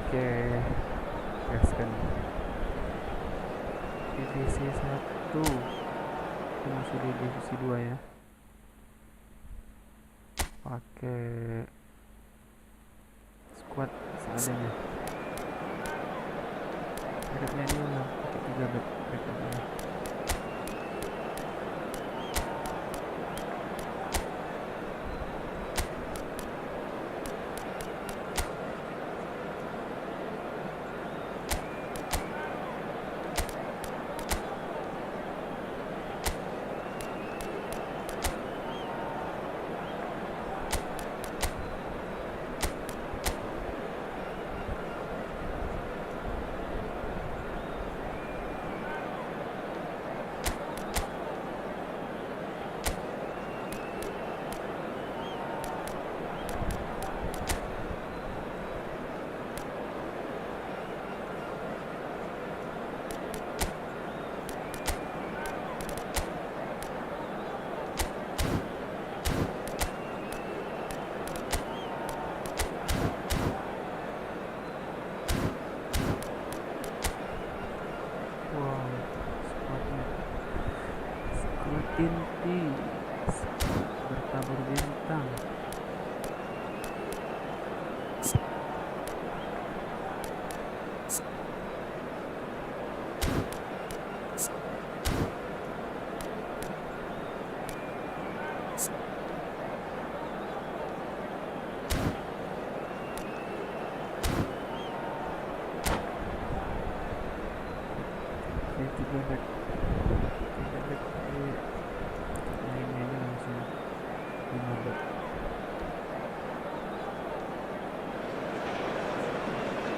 Oke, gaskan. Divisi 1 kita masih di divisi 2 ya, pakai squad seadanya. Backupnya ini udah pakai 3 backupnya. Inti bertabur bintang.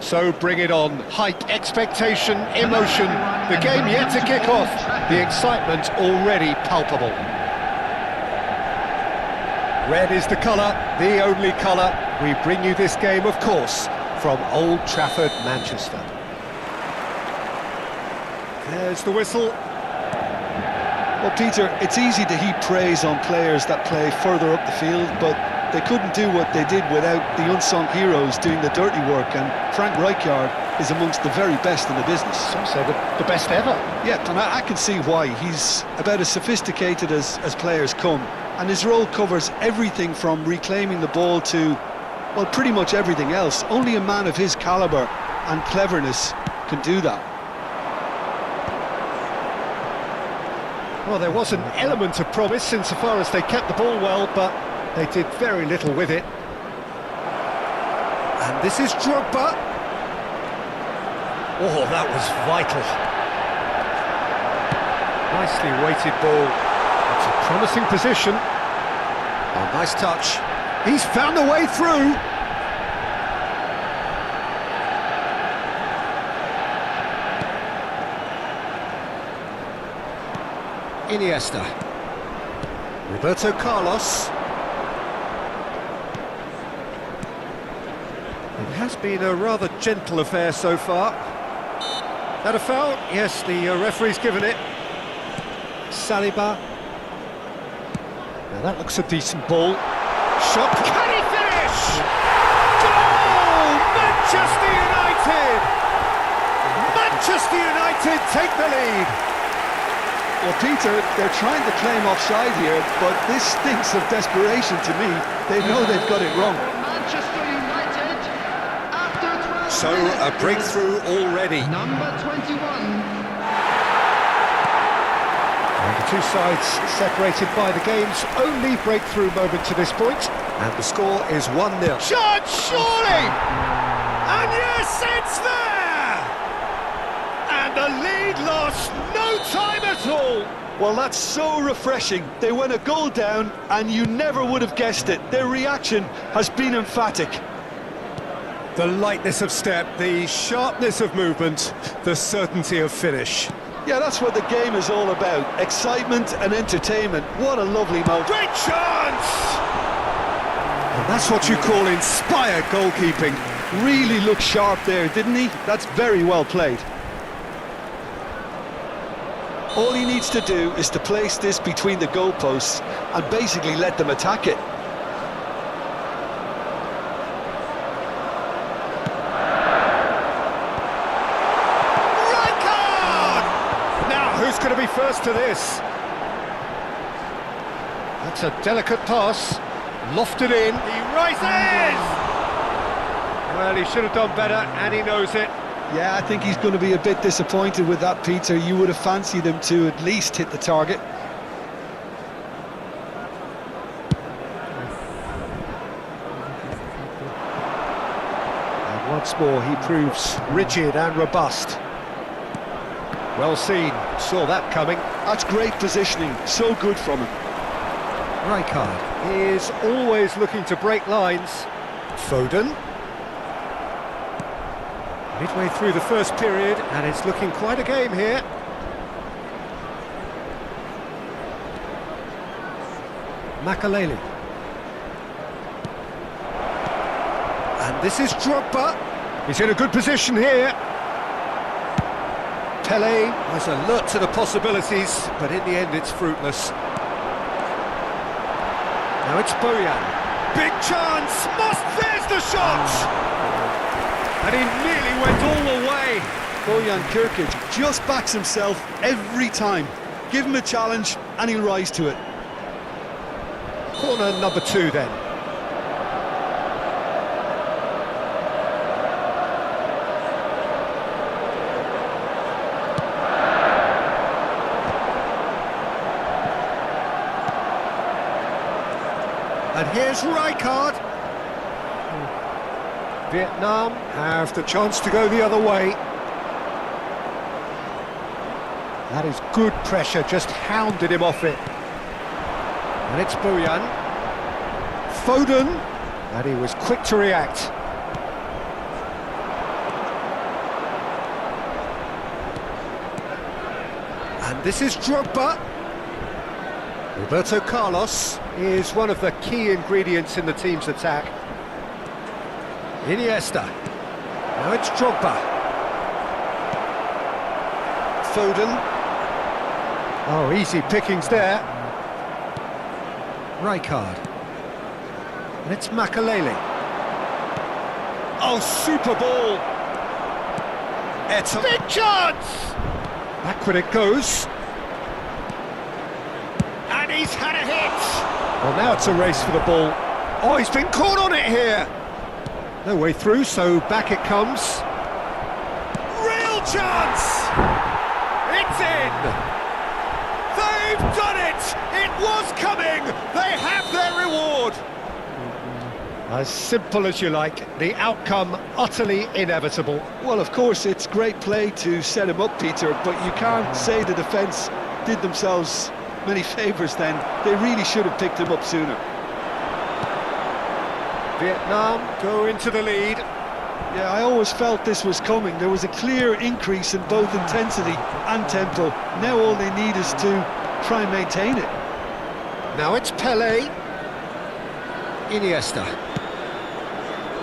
So bring it on. Hype, expectation, emotion. The game yet to kick off. The excitement already palpable. Red is the colour, the only colour. We bring you this game, of course, from Old Trafford, Manchester. There's the whistle. Well, Peter, it's easy to heap praise on players that play further up the field, but they couldn't do what they did without the unsung heroes doing the dirty work, and Frank Rijkaard is amongst the very best in the business. Some say the best ever. Yeah, and I can see why. He's about as sophisticated as players come, and his role covers everything from reclaiming the ball to, well, pretty much everything else. Only a man of his calibre and cleverness can do that. Well, there was an element of promise insofar as they kept the ball well, but they did very little with it. And this is Drogba. Oh, that was vital. Nicely weighted ball. It's a promising position. Oh, nice touch. He's found the way through. Iniesta. Roberto Carlos. It has been a rather gentle affair so far. That a foul? Yes, the referee's given it. Saliba. Now that looks a decent ball. Shot. Can he finish? Goal! Manchester United! Manchester United take the lead. Well, Peter, they're trying to claim offside here, but this stinks of desperation to me. They know they've got it wrong. Manchester United, after 12 So, a breakthrough already. Number 21. And the two sides separated by the game's only breakthrough moment to this point. And the score is 1-0. Shot, surely! And yes, it's there! And the lead lost no time at all. Well, that's so refreshing. They went a goal down, and you never would have guessed it. Their reaction has been emphatic. The lightness of step, the sharpness of movement, the certainty of finish. Yeah, that's what the game is all about. Excitement and entertainment. What a lovely moment. Great chance! And that's what you call inspired goalkeeping. Really looked sharp there, didn't he? That's very well played. All he needs to do is to place this between the goalposts and basically let them attack it. first to this. That's a delicate pass, lofted in, he rises! Well, he should have done better, and he knows it. Yeah, I think he's going to be a bit disappointed with that, Peter. You would have fancied him to at least hit the target. And once more, he proves rigid and robust. Well seen, saw that coming. That's great positioning, so good from him. Rijkaard is always looking to break lines. Foden. Midway through the first period, and it's looking quite a game here. Makaleli. And this is Drogba. He's in a good position here. Pele was alert to the possibilities, but in the end it's fruitless. Now it's Bojan. Big chance! There's the shot! And he nearly went all the way. Bojan Kirkic just backs himself every time. Give him a challenge and he'll rise to it. Corner number 2 then. And here's Rijkaard. Vietnam have the chance to go the other way. That is good pressure, just hounded him off it. And it's Bojan. Foden. And he was quick to react. And this is Drogba. Roberto Carlos is one of the key ingredients in the team's attack. Iniesta. Now it's Drogba. Foden. Oh, easy pickings there. Rijkaard. And it's Makaleli. Oh, super ball. It's a big chance! Backward it goes. And he's had a hit! Well, now it's a race for the ball. Oh, he's been caught on it here! No way through, so back it comes. Real chance! It's in! They've done it! It was coming! They have their reward! As simple as you like, the outcome utterly inevitable. Well, of course, it's great play to set him up, Peter, but you can't say the defence did themselves many favours then. They really should have picked him up sooner. Vietnam go into the lead. Yeah, I always felt this was coming. There was a clear increase in both intensity and tempo. Now all they need is to try and maintain it. Now it's Pele. Iniesta.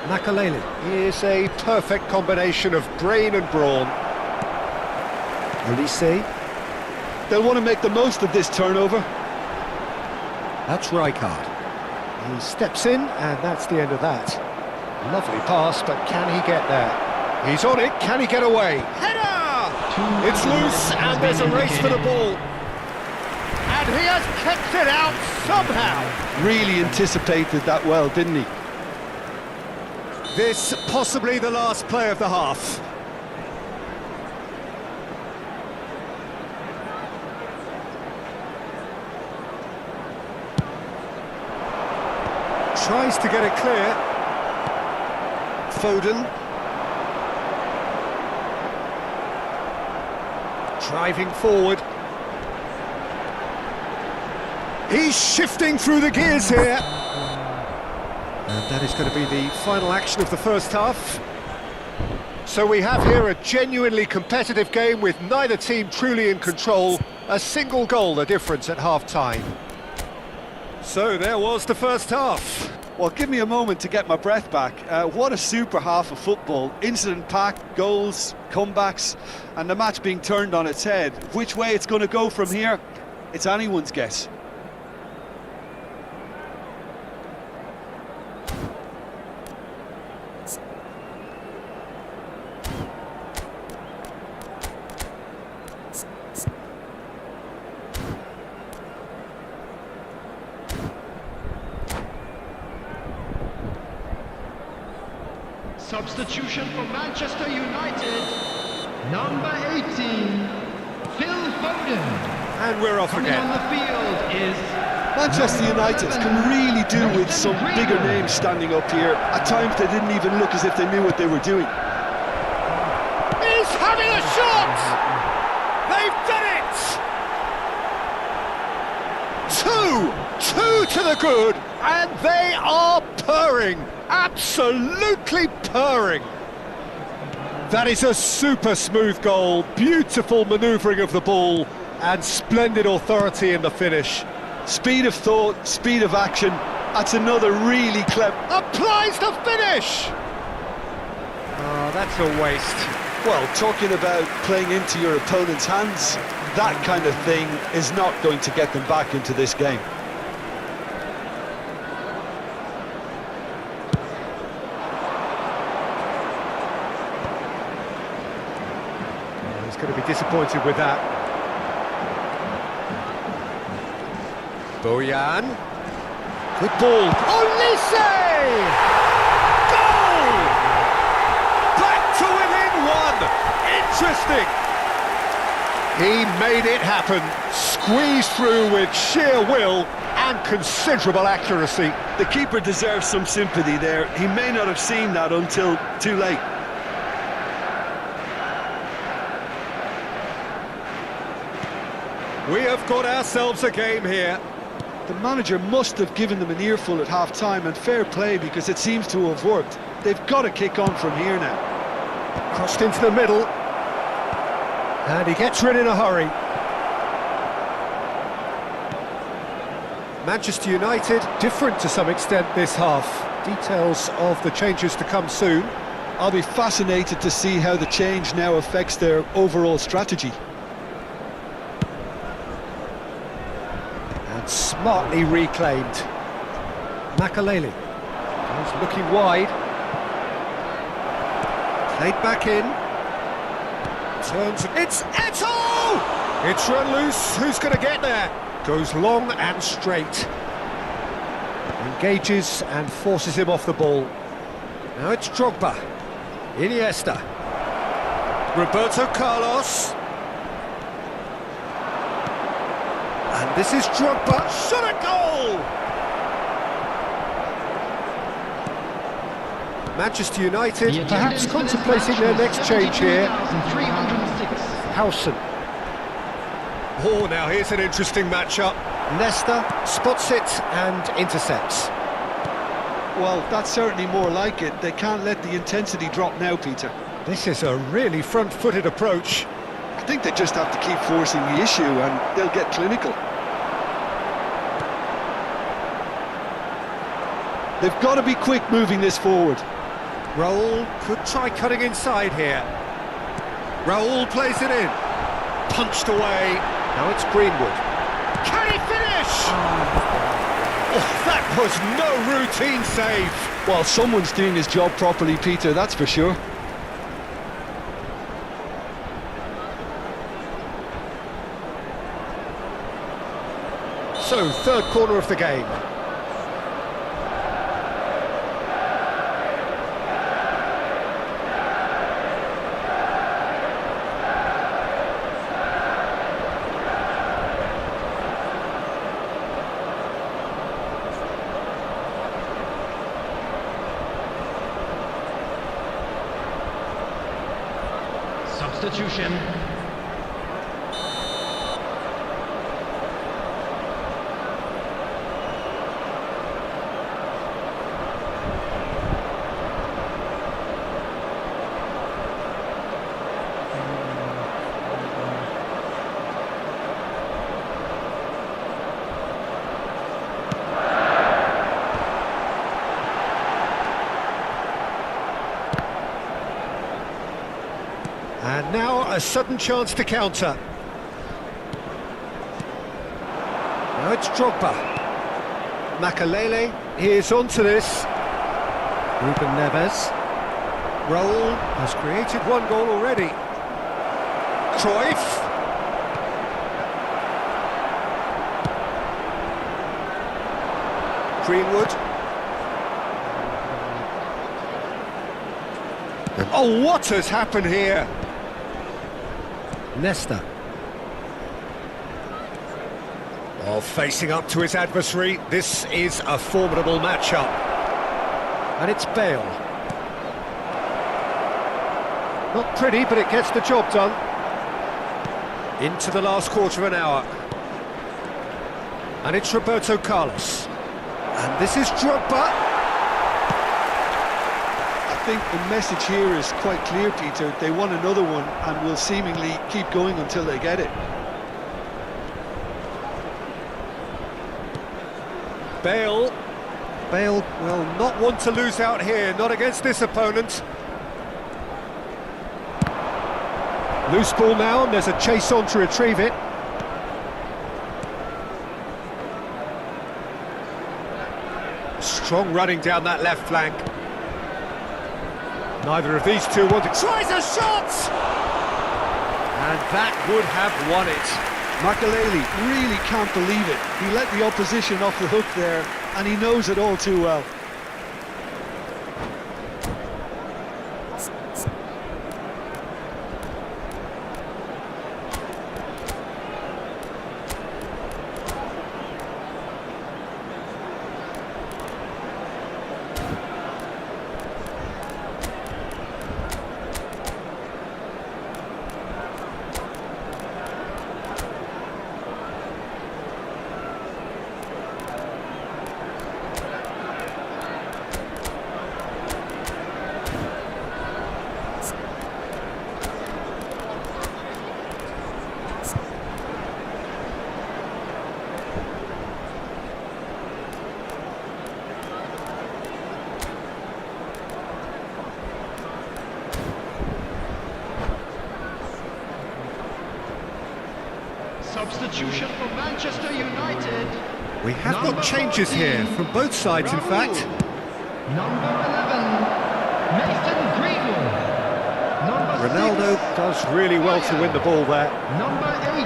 Makaleli is a perfect combination of brain and brawn. Elise. They'll want to make the most of this turnover. That's Rijkaard. He steps in, and that's the end of that. Lovely pass, but can he get there? He's on it, can he get away? Header! It's loose, and there's a race for the ball. And he has kept it out somehow. Really anticipated that well, didn't he? This possibly the last play of the half. Tries to get it clear. Foden. Driving forward. He's shifting through the gears here. And that is going to be the final action of the first half. So we have here a genuinely competitive game with neither team truly in control. A single goal the difference at half-time. So there was the first half. Well, give me a moment to get my breath back. What a super half of football. Incident-packed, goals, comebacks, and the match being turned on its head. Which way it's going to go from here, it's anyone's guess. Substitution for Manchester United, number 18, Phil Foden. And we're off Coming again. on the field is Manchester United can really do with some bigger names standing up here. At times they didn't even look as if they knew what they were doing. He's having a shot! They've done it! Two to the good, and they are purring, absolutely purring. That is a super smooth goal, beautiful manoeuvring of the ball, and splendid authority in the finish. Speed of thought, speed of action, that's another really clever... Applies the finish! Oh, that's a waste. Well, talking about playing into your opponent's hands, that kind of thing is not going to get them back into this game. He's going to be disappointed with that. Bojan. Good ball. Olise! Goal! Back to within one. Interesting. He made it happen. Squeezed through with sheer will and considerable accuracy. The keeper deserves some sympathy there. He may not have seen that until too late. We have got ourselves a game here. The manager must have given them an earful at half-time, and fair play because it seems to have worked. They've got to kick on from here now. Crossed into the middle. And he gets rid in a hurry. Manchester United, different to some extent this half. Details of the changes to come soon. I'll be fascinated to see how the change now affects their overall strategy. And smartly reclaimed. Makalele. He's looking wide. Played back in. Turns. It's Eto'o! It's run loose. Who's going to get there? Goes long and straight. Engages and forces him off the ball. Now it's Drogba. Iniesta. Roberto Carlos. And this is Drogba. Shot a goal! Manchester United perhaps contemplating their next change here. 306. Howson. Oh, now here's an interesting matchup. Nesta spots it and intercepts. Well, that's certainly more like it. They can't let the intensity drop now, Peter. This is a really front-footed approach. I think they just have to keep forcing the issue and they'll get clinical. They've got to be quick moving this forward. Raul could try cutting inside here. Raul plays it in. Punched away. Now it's Greenwood. Can he finish? Oh, that was no routine save. Well, someone's doing his job properly, Peter, that's for sure. So, third corner of the game. Substitution. And now a sudden chance to counter. Now it's Drogba. Makalele is onto this. Ruben Neves. Raul has created one goal already. Cruyff. Greenwood. Oh, what has happened here? Nesta. Oh, facing up to his adversary, this is a formidable matchup. And it's Bale. Not pretty, but it gets the job done. Into the last quarter of an hour. And it's Roberto Carlos. And this is Drogba. I think the message here is quite clear, Peter. They want another one and will seemingly keep going until they get it. Bale. Bale will not want to lose out here, not against this opponent. Loose ball now, and there's a chase on to retrieve it. Strong running down that left flank. Neither of these two want to... Tries a shot! And that would have won it. Makelele really can't believe it. He let the opposition off the hook there, and he knows it all too well. Substitution for Manchester United. We have got changes here from both sides, in fact. Number 11, Nathan Greenwood. Number Ronaldo 6, does really well to win the ball there. Number 8,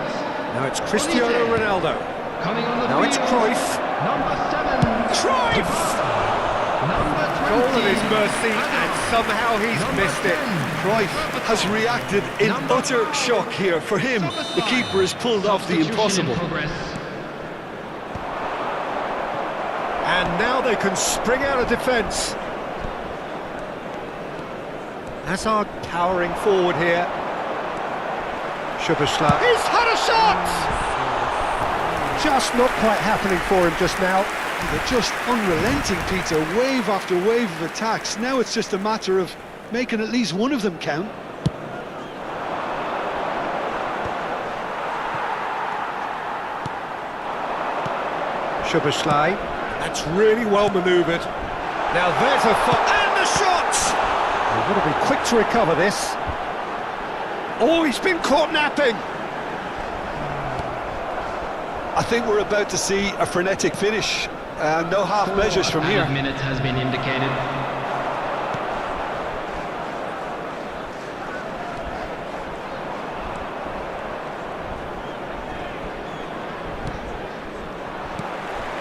Now it's Cristiano Ronaldo. coming on the Now it's field. Cruyff. Number 7, Cruyff! number 20. Goal at his mercy, and somehow he's Number missed it. 10. Cruyff has reacted in utter shock here. For him, the keeper has pulled off the Substitution in impossible. progress. And now they can spring out of defence. Hazard powering forward here. Szoboszlai. He's had a shot! Just not quite happening for him just now. They're just unrelenting, Peter. Wave after wave of attacks. Now it's just a matter of making at least one of them count. Szoboszlai. That's really well manoeuvred. Now there's a and the shot! They've got to be quick to recover this. Oh, he's been caught napping. I think we're about to see a frenetic finish. No half measures from here. Added minutes has been indicated.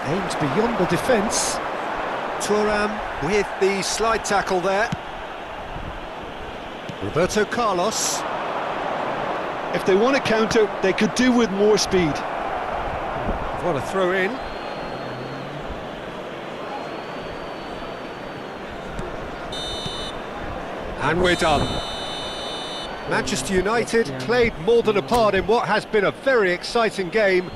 Aims beyond the defence. Thuram with the slide tackle there. Roberto Carlos. If they want to counter, they could do with more speed. What a throw in. And we're done. Manchester United played more than a part in what has been a very exciting game.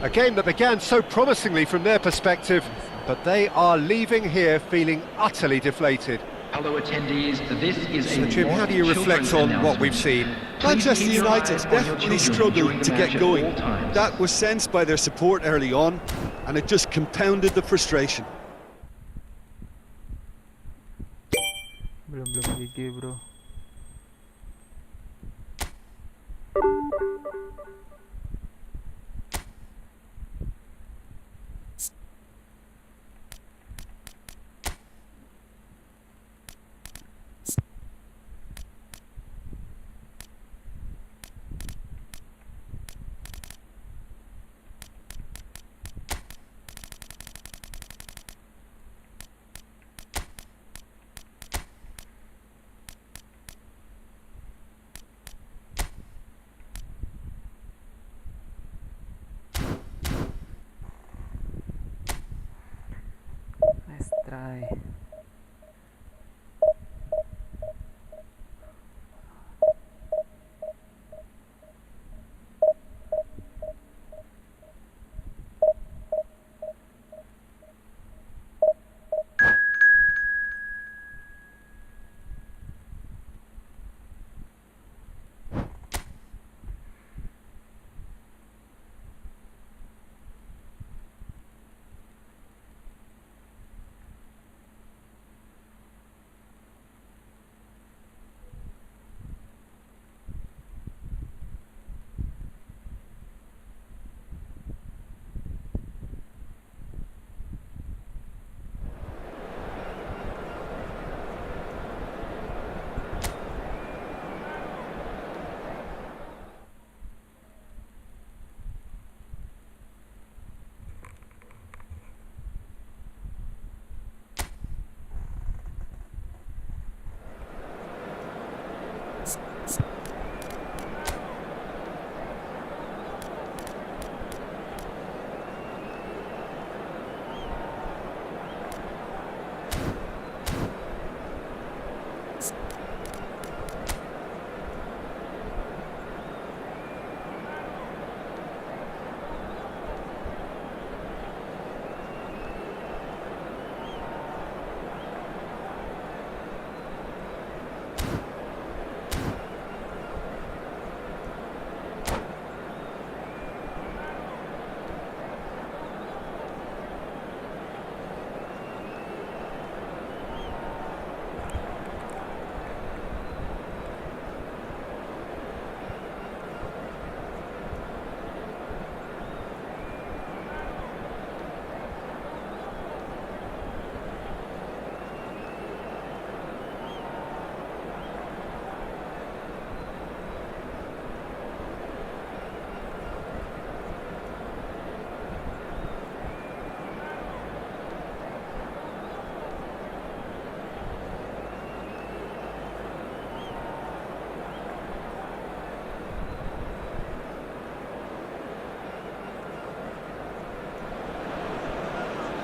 A game that began so promisingly from their perspective, but they are leaving here feeling utterly deflated. Hello attendees, this is So a Jim, how do you reflect on what we've seen? Manchester United definitely struggled to get going. That was sensed by their support early on, and it just compounded the frustration. Belum GG bro.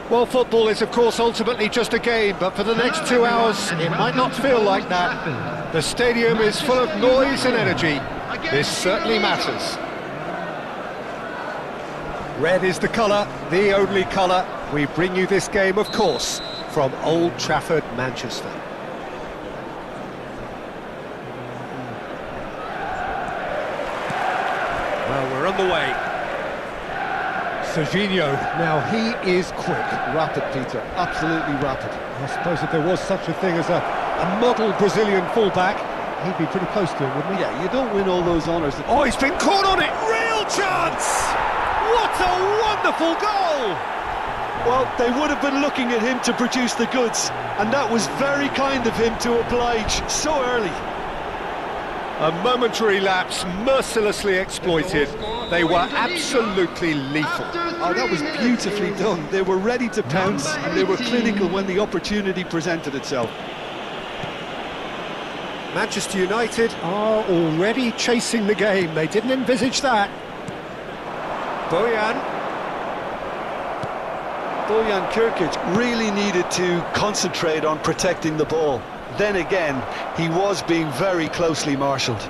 Well, football is, of course, ultimately just a game, but for the next 2 hours, it might not feel like that. The stadium is full of noise and energy. This certainly matters. Red is the colour, the only colour. We bring you this game, of course, from Old Trafford, Manchester. Well, we're on the way. Serginho, now he is quick. Rapid, Peter, absolutely rapid. I suppose if there was such a thing as a model Brazilian fullback, he'd be pretty close to him, wouldn't he? Yeah, you don't win all those honours. Oh, he's been caught on it! Real chance! What a wonderful goal! Well, they would have been looking at him to produce the goods, and that was very kind of him to oblige so early. A momentary lapse, mercilessly exploited. They were absolutely lethal. Oh, that was beautifully done. They were ready to pounce, and they were clinical when the opportunity presented itself. Manchester United are already chasing the game. They didn't envisage that. Bojan Kirkic really needed to concentrate on protecting the ball. Then again, he was being very closely marshalled.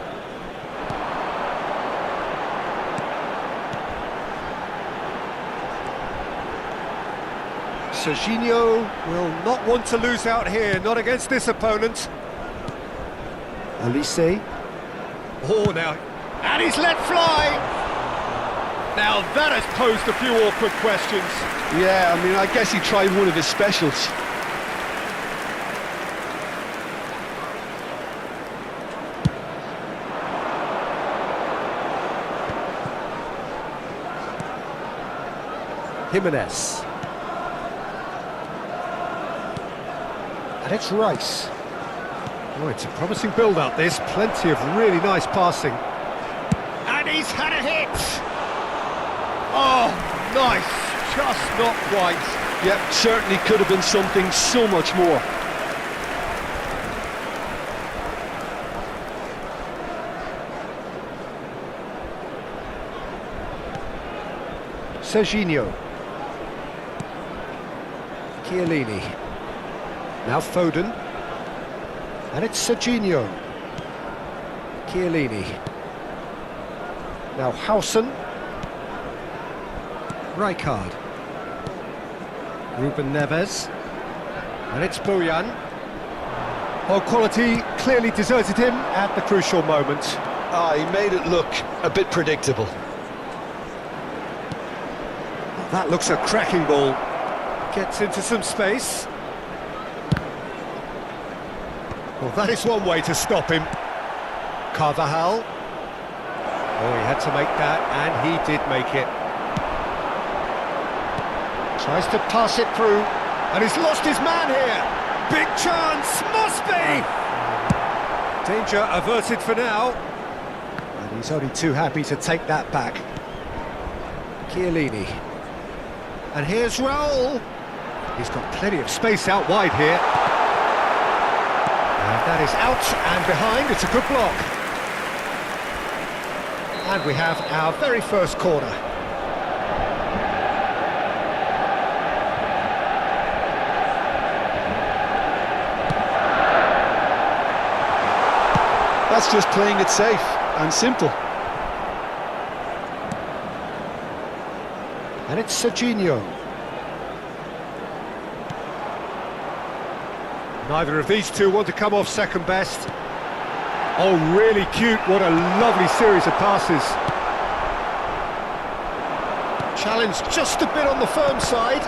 Serginho will not want to lose out here, not against this opponent. Olise. Oh, now, and he's let fly! Now that has posed a few awkward questions. Yeah, I mean, I guess he tried one of his specials. Jimenez. And it's Rice. Oh, it's a promising build-up, this. Plenty of really nice passing. And he's had a hit! Oh, nice. Just not quite. Yep, certainly could have been something so much more. Serginho. Chiellini. Now Foden. And it's Serginho. Chiellini. Now Hausen. Rijkaard. Ruben Neves. And it's Bojan. Oh, quality clearly deserted him at the crucial moment. Ah, he made it look a bit predictable. That looks a cracking ball. Gets into some space. Well, that is one way to stop him. Carvajal. Oh, he had to make that, and he did make it. Tries to pass it through, and he's lost his man here. Big chance, must be! Danger averted for now. And he's only too happy to take that back. Chiellini. And here's Raul. He's got plenty of space out wide here. And that is out and behind. It's a good block. And we have our very first corner. That's just playing it safe and simple. And it's Serginho. Neither of these two want to come off second best. Oh, really cute. What a lovely series of passes. Challenge just a bit on the firm side.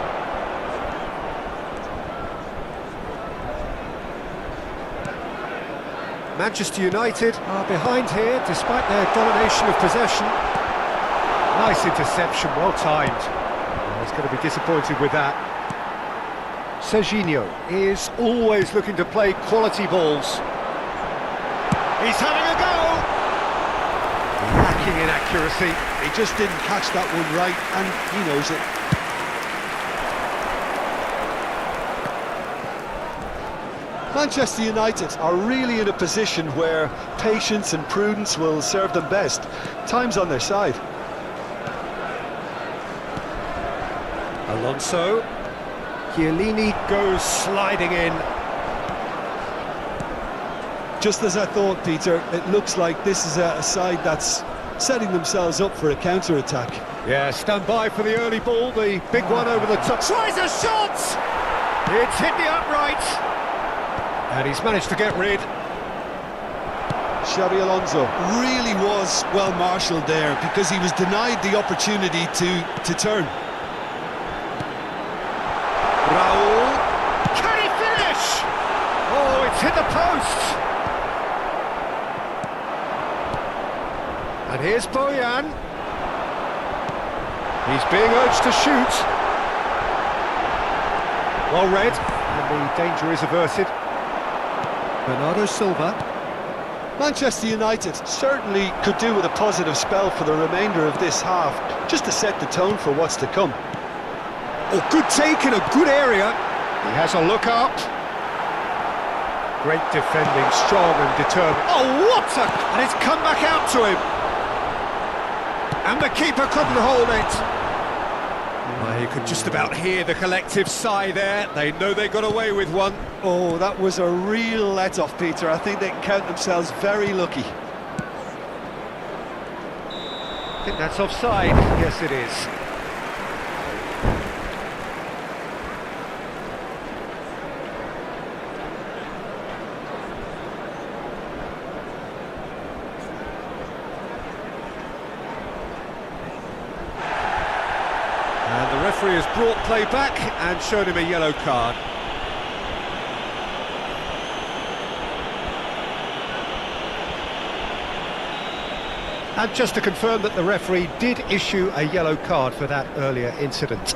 Manchester United are behind here despite their domination of possession. Nice interception, well timed. Oh, he's going to be disappointed with that. Serginho is always looking to play quality balls. He's having a go! Lacking in accuracy. He just didn't catch that one right, and he knows it. Manchester United are really in a position where patience and prudence will serve them best. Time's on their side. Alonso. Chiellini goes sliding in. Just as I thought, Peter, it looks like this is a side that's setting themselves up for a counter-attack. Yeah, stand by for the early ball, the big one over the top. Tries a shot! It's hit the upright. And he's managed to get rid. Xabi Alonso really was well marshalled there because he was denied the opportunity to turn. Raul. Can he finish? Oh, it's hit the post. And here's Bojan. He's being urged to shoot. Well read, and the danger is averted. Bernardo Silva. Manchester United certainly could do with a positive spell for the remainder of this half, just to set the tone for what's to come. Oh, good take in a good area. He has a look up. Great defending, strong and determined. Oh, what a... And it's come back out to him. And the keeper couldn't hold it. Well, you could just about hear the collective sigh there. They know they got away with one. Oh, that was a real let-off, Peter. I think they can count themselves very lucky. I think that's offside. Yes, it is. And the referee has brought play back and shown him a yellow card. And just to confirm that the referee did issue a yellow card for that earlier incident.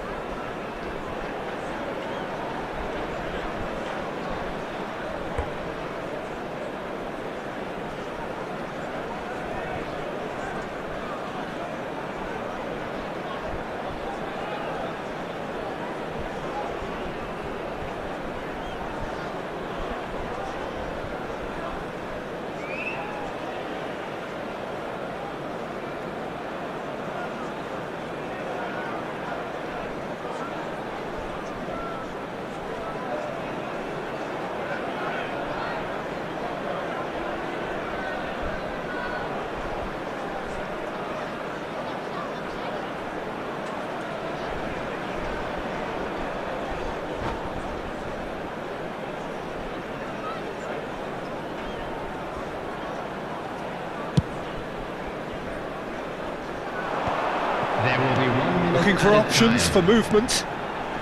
There will be 1 minute Looking for added options time. for movement.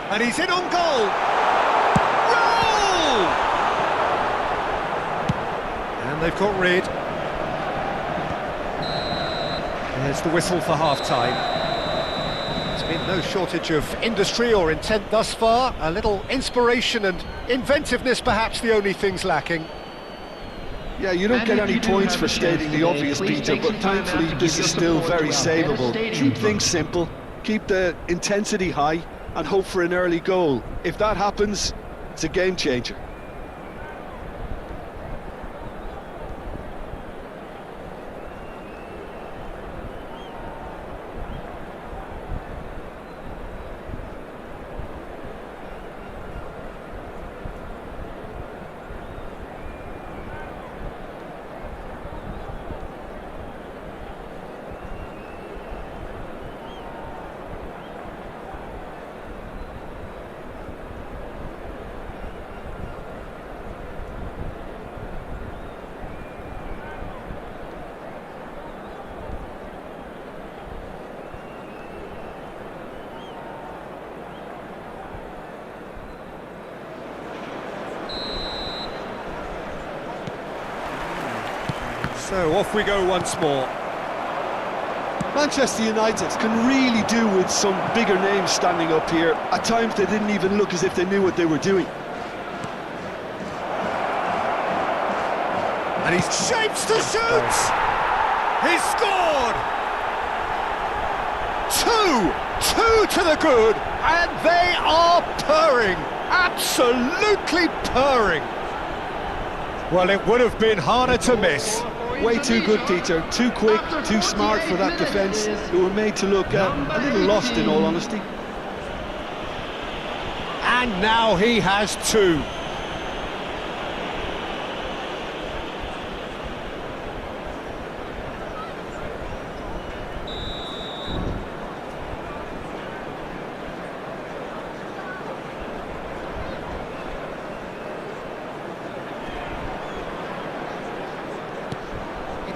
And he's in on goal! Goal! And they've got rid. There's the whistle for half-time. There's been no shortage of industry or intent thus far. A little inspiration and inventiveness perhaps the only things lacking. Yeah, you don't And get if any you do points have for a chance stating the today, obvious, please Peter, take some but time out thankfully to this give is your still support very to our best savable. stadium Keep things simple, keep the intensity high, and hope for an early goal. If that happens, it's a game changer. So off we go once more. Manchester United can really do with some bigger names standing up here. At times they didn't even look as if they knew what they were doing. And he shapes to shoot! He's scored! Two to the good, and they are purring, absolutely purring. Well, it would have been harder to miss. Way too good, Peter. Too quick, too smart for that defence. They were made to look a little lost, in all honesty. And now he has two.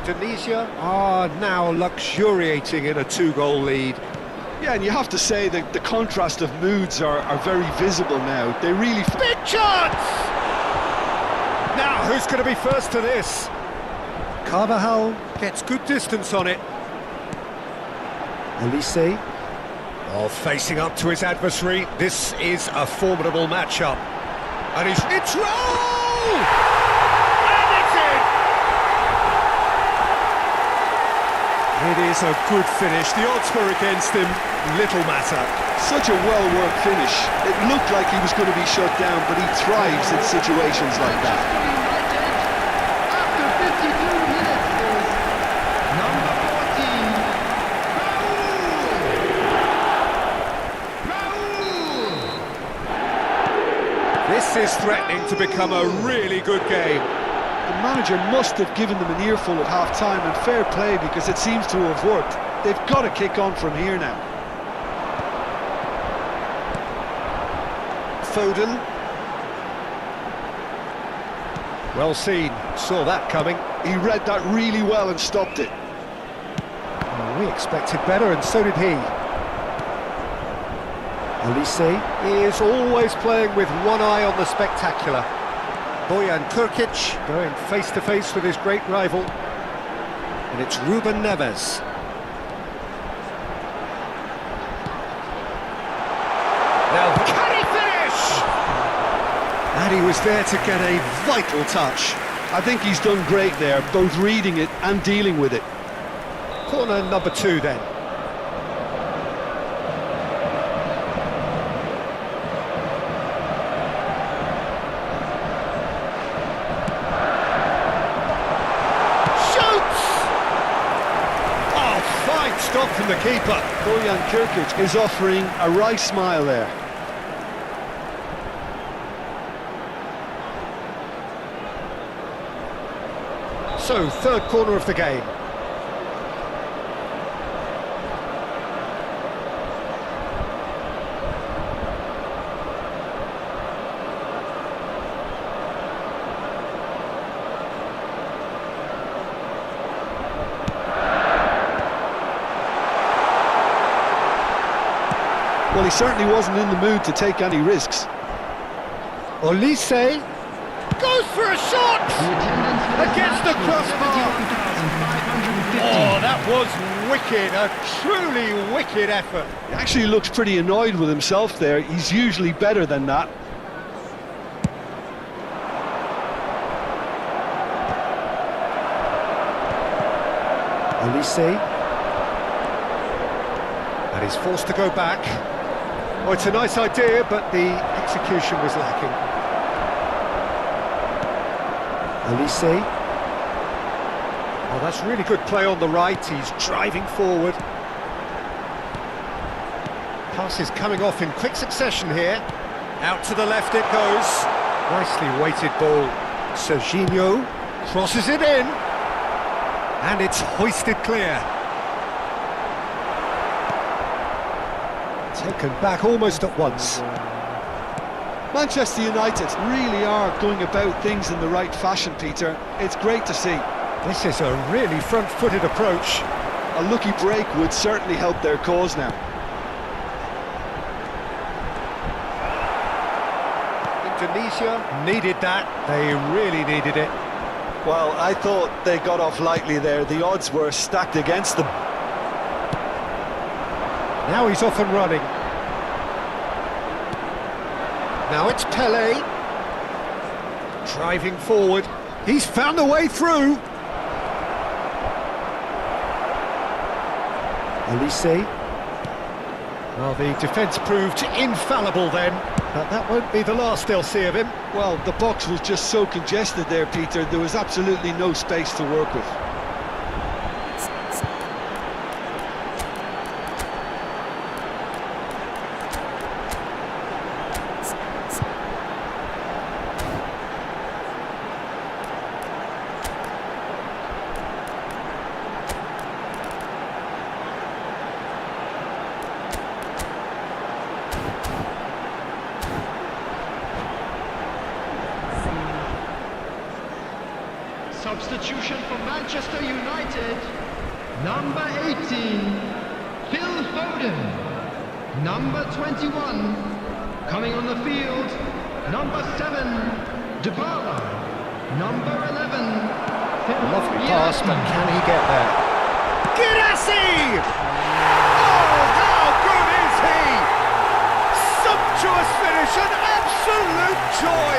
Indonesia are now luxuriating in a two-goal lead. Yeah, and you have to say that the contrast of moods are very visible now. They really... Big chance! Now, who's going to be first to this? Carvajal gets good distance on it. Elise. Oh, facing up to his adversary. This is a formidable matchup. And it's roll! It is a good finish. The odds were against him. Little matter. Such a well-worked finish. It looked like he was going to be shut down, but he thrives in situations like that. After 52 minutes is number 14, Raul! This is threatening to become a really good game. The manager must have given them an earful at half-time, and fair play, because it seems to have worked. They've got to kick on from here now. Foden. Well seen, saw that coming. He read that really well and stopped it. Oh, we expected better, and so did he. Elise is always playing with one eye on the spectacular. Bojan Kurkic going face-to-face with his great rival. And it's Ruben Neves. Now, can he finish? And he was there to get a vital touch. I think he's done great there, both reading it and dealing with it. Corner number 2 then. Stop from the keeper. Bojan Kurkic is offering a wry smile there. So, third corner of the game. he certainly wasn't in the mood to take any risks. Olise goes for a shot! The attendance for this Against the match was crossbar. 71,550. Oh, that was wicked, a truly wicked effort. He actually looks pretty annoyed with himself there. He's usually better than that. Olise. And he's forced to go back. Oh, it's a nice idea, but the execution was lacking. Olise. Oh, that's really good play on the right. He's driving forward. Pass is coming off in quick succession here. Out to the left it goes. Nicely weighted ball. Serginho crosses it in. And it's hoisted clear. Taken back almost at once. Manchester United really are going about things in the right fashion, Peter. It's great to see. This is a really front-footed approach. A lucky break would certainly help their cause now. Indonesia needed that. They really needed it. Well, I thought they got off lightly there. The odds were stacked against them. Now he's off and running. Now it's Pele. Driving forward. He's found a way through. Olise. Well, the defence proved infallible then, but that won't be the last they'll see of him. Well, the box was just so congested there, Peter. There was absolutely no space to work with. Substitution for Manchester United. Number 18, Phil Foden. Number 21, coming on the field. Number 7, Dybala. Number 11, Lovely pass, but can he get there? Girassi! Oh, how good is he? Sumptuous finish, an absolute joy!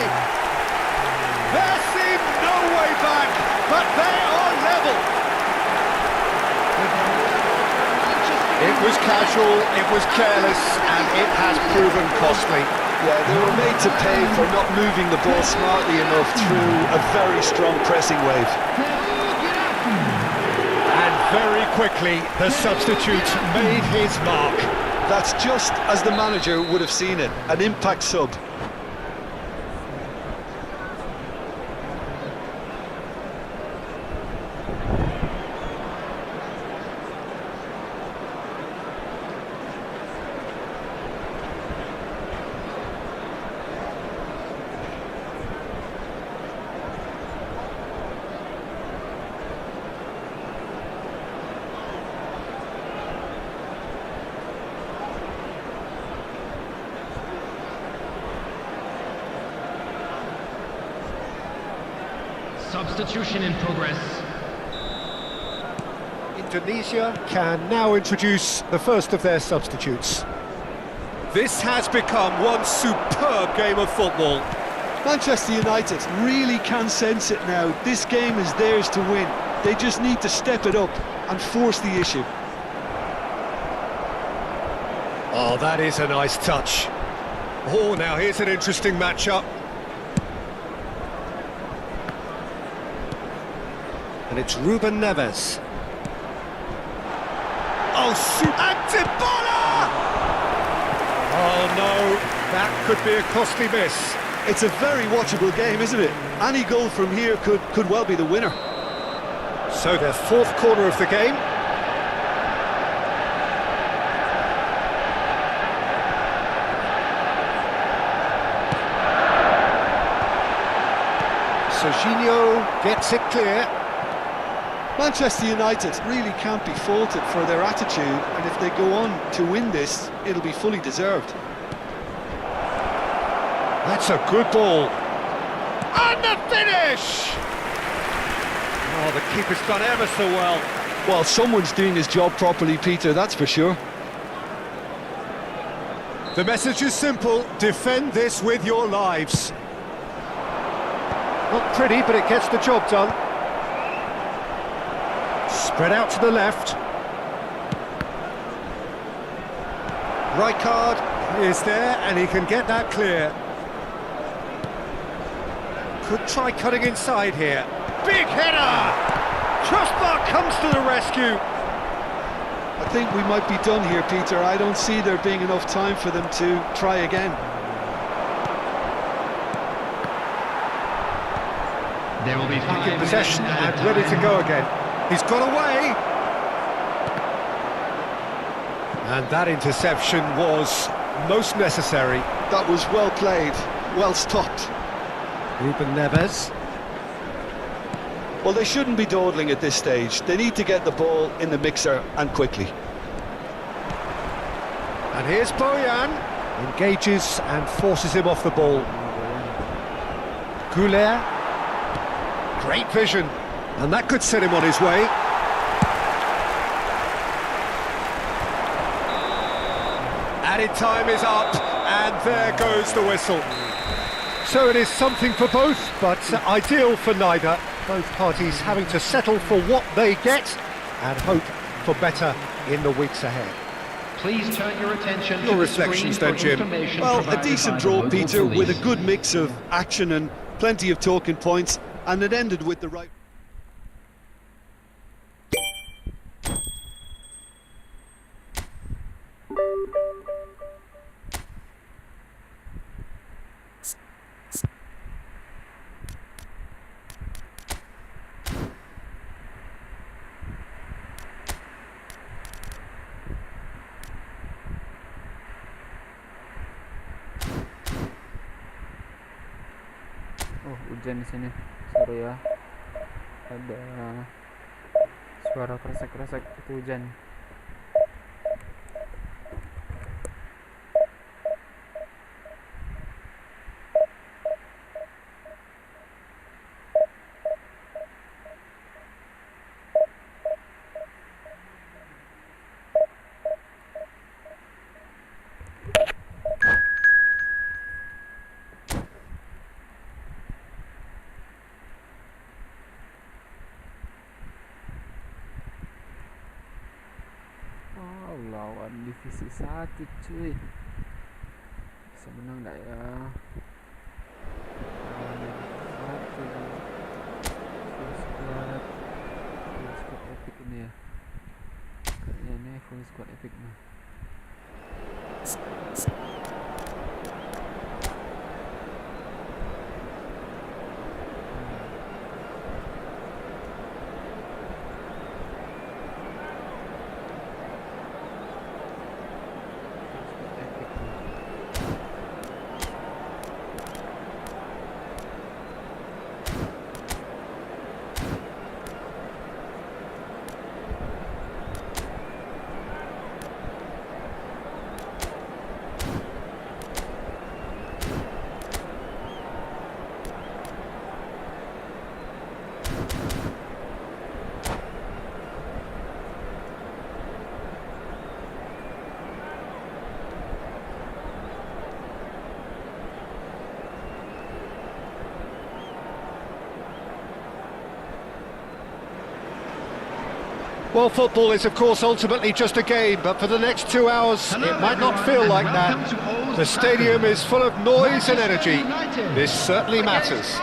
There seemed no way back, but they are level. It was casual, it was careless, and it has proven costly. Yeah, they were made to pay for not moving the ball smartly enough through a very strong pressing wave. And very quickly, the substitute made his mark. That's just as the manager would have seen it, an impact sub. Substitution in progress. Indonesia can now introduce the first of their substitutes. This has become one superb game of football. Manchester United really can sense it now. This game is theirs to win. They just need to step it up and force the issue. Oh, that is a nice touch. Oh, now here's an interesting matchup. And it's Ruben Neves. Oh, shoot! And Dybala! Oh, no, that could be a costly miss. It's a very watchable game, isn't it? Any goal from here could well be the winner. So their fourth corner of the game. Serginho gets it clear. Manchester United really can't be faulted for their attitude, and if they go on to win this, it'll be fully deserved. That's a good ball. And the finish! Oh, the keeper's done ever so well. Well, someone's doing his job properly, Peter, that's for sure. The message is simple: defend this with your lives. Not pretty, but it gets the job done. Spread out to the left. Right card is there, and he can get that clear. Could try cutting inside here. Big header! Crossbar comes to the rescue. I think we might be done here, Peter. I don't see there being enough time for them to try again. There will be Back 5 in possession minutes added and ready to time. go again. He's got away. And that interception was most necessary. That was well played, well stopped. Ruben Neves. Well, they shouldn't be dawdling at this stage. They need to get the ball in the mixer, and quickly. And here's Bojan. Engages and forces him off the ball. Goulet. Great vision. And that could set him on his way. Added time is up, and there goes the whistle. So it is something for both, but ideal for neither. Both parties having to settle for what they get and hope for better in the weeks ahead. Please turn your attention Your to the reflections screen then, for Jim. information Well, a provided by decent the draw, local Peter, with a police. good mix of action and plenty of talking points, and it ended with the right... Oh, hujan di sini. Sorry ya. Ada suara kresek-kresek itu hujan. Oh, lawan divisi 1 cuy. Bisa menang gak ya? Lawan divisi 1. Full squad. Full squad epic ini ya. Kayaknya ini full squad epic nih. Well, football is of course ultimately just a game, but for the next 2 hours it might not feel like that. The stadium is full of noise and energy. This certainly matters.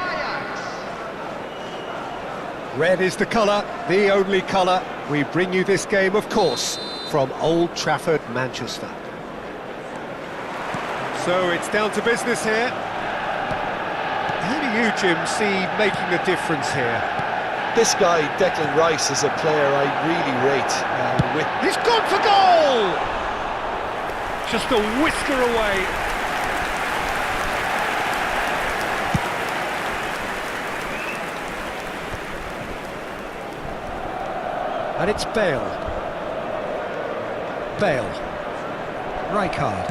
Red is the colour, the only colour. We bring you this game, of course, from Old Trafford, Manchester. So it's down to business here. Who do you, Jim, see making a difference here? This guy, Declan Rice, is a player I really rate. He's gone for goal! Just a whisker away. And it's Bale. Bale. Rijkaard.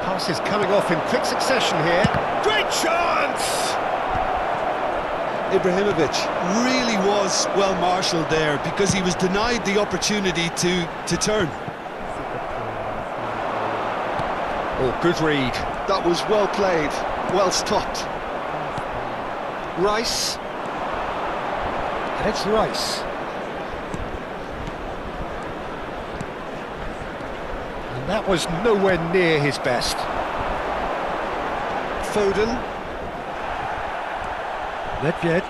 Passes coming off in quick succession here. Great chance! Ibrahimovic really was well marshalled there because he was denied the opportunity to turn. Oh, good read. That was well played, well stopped. Rice. And it's Rice. And that was nowhere near his best. Foden. Nedved.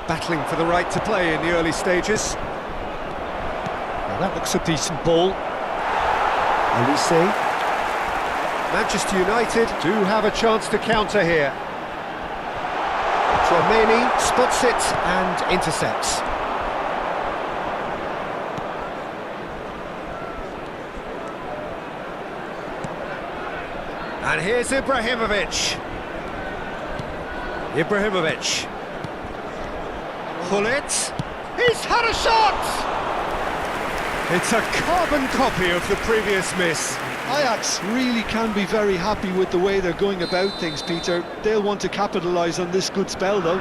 Battling for the right to play in the early stages. Now that looks a decent ball. Olise. Manchester United do have a chance to counter here. Tchouaméni spots it and intercepts. And here's Ibrahimovic. Ibrahimovic. Gullit. He's had a shot! It's a carbon copy of the previous miss. Ajax really can be very happy with the way they're going about things, Peter. They'll want to capitalise on this good spell, though.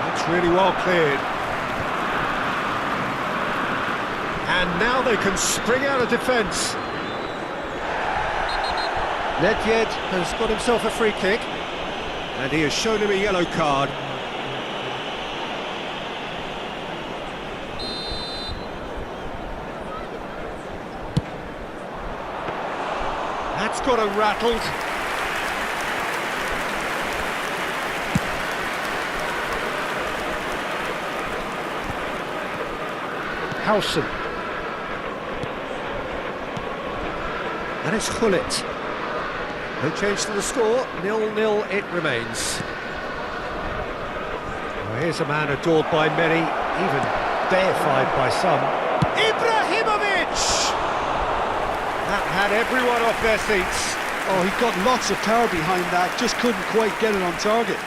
That's really well cleared. And now they can spring out of defence. Nedved has got himself a free kick. And he has shown him a yellow card. That's got him rattled. Howson. And it's Gullit. No change to the score, 0-0 it remains. Well, here's a man adored by many, even deified by some. Ibrahimovic! That had everyone off their seats. Oh, he got lots of power behind that, just couldn't quite get it on target.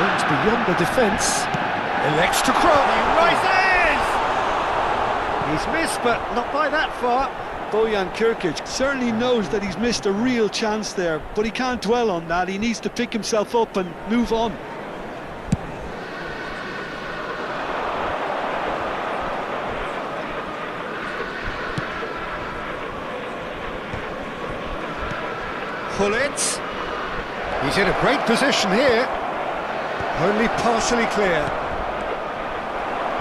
Aims beyond the defence. Elects to cross. He rises! He's missed, but not by that far. Bojan Kirkic certainly knows that he's missed a real chance there, but he can't dwell on that. He needs to pick himself up and move on. Gullit. He's in a great position here. Only partially clear.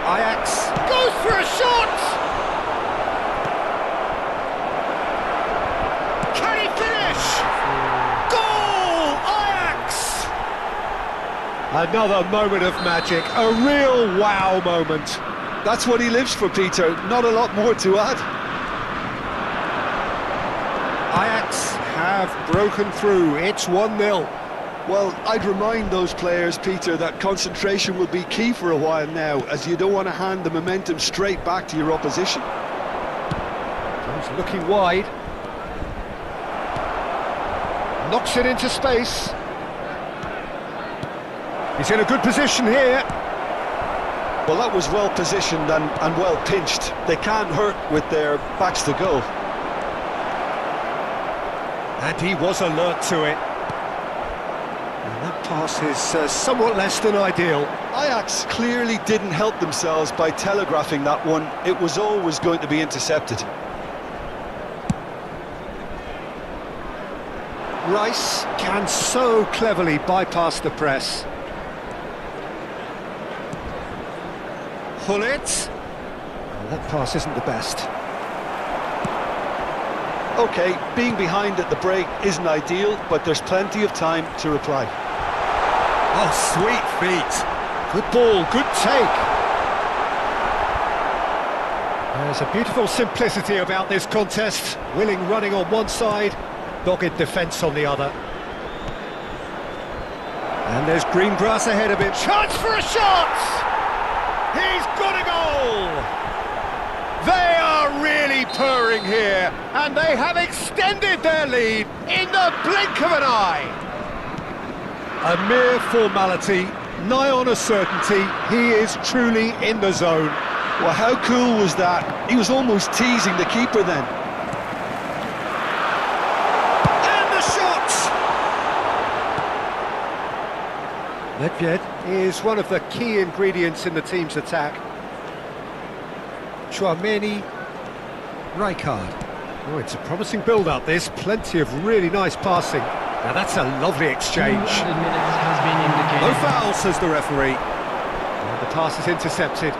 Ajax goes for a shot! Can he finish? Goal! Ajax! Another moment of magic, a real wow moment. That's what he lives for, Peter. Not a lot more to add. Ajax have broken through. It's 1-0. Well, I'd remind those players, Peter, that concentration will be key for a while now, as you don't want to hand the momentum straight back to your opposition. He's looking wide. Knocks it into space. He's in a good position here. Well, that was well positioned and well pinched. They can't hurt with their backs to goal. And he was alert to it. And that pass is somewhat less than ideal. Ajax clearly didn't help themselves by telegraphing that one. It was always going to be intercepted. Rice can so cleverly bypass the press. Gullit. Well, that pass isn't the best. OK, being behind at the break isn't ideal, but there's plenty of time to reply. Oh, sweet feet. Good ball, good take. There's a beautiful simplicity about this contest. Willing running on one side, dogged defence on the other. And there's green grass ahead of it. Chance for a shot! He's got a goal! They are really purring here, and they have extended their lead in the blink of an eye. A mere formality, nigh on a certainty. He is truly in the zone. Well, how cool was that? He was almost teasing the keeper then. And the shot! Nedved is one of the key ingredients in the team's attack. Chouameni, Rijkaard. Oh, it's a promising build-up, this. Plenty of really nice passing. Now that's a lovely exchange. 200 minutes has been indicated. No foul, says the referee. And the pass is intercepted.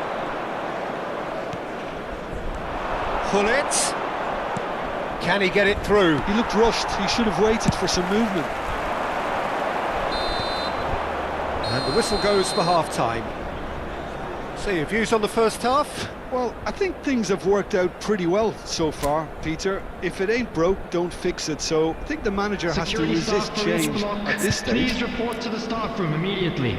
Hullet. Can he get it through? He looked rushed. He should have waited for some movement. And the whistle goes for half-time. So your views on the first half? Well, I think things have worked out pretty well so far, Peter. If it ain't broke, don't fix it. So I think the manager has to Security resist staff, police change block. at this stage. Please report to the staff room immediately.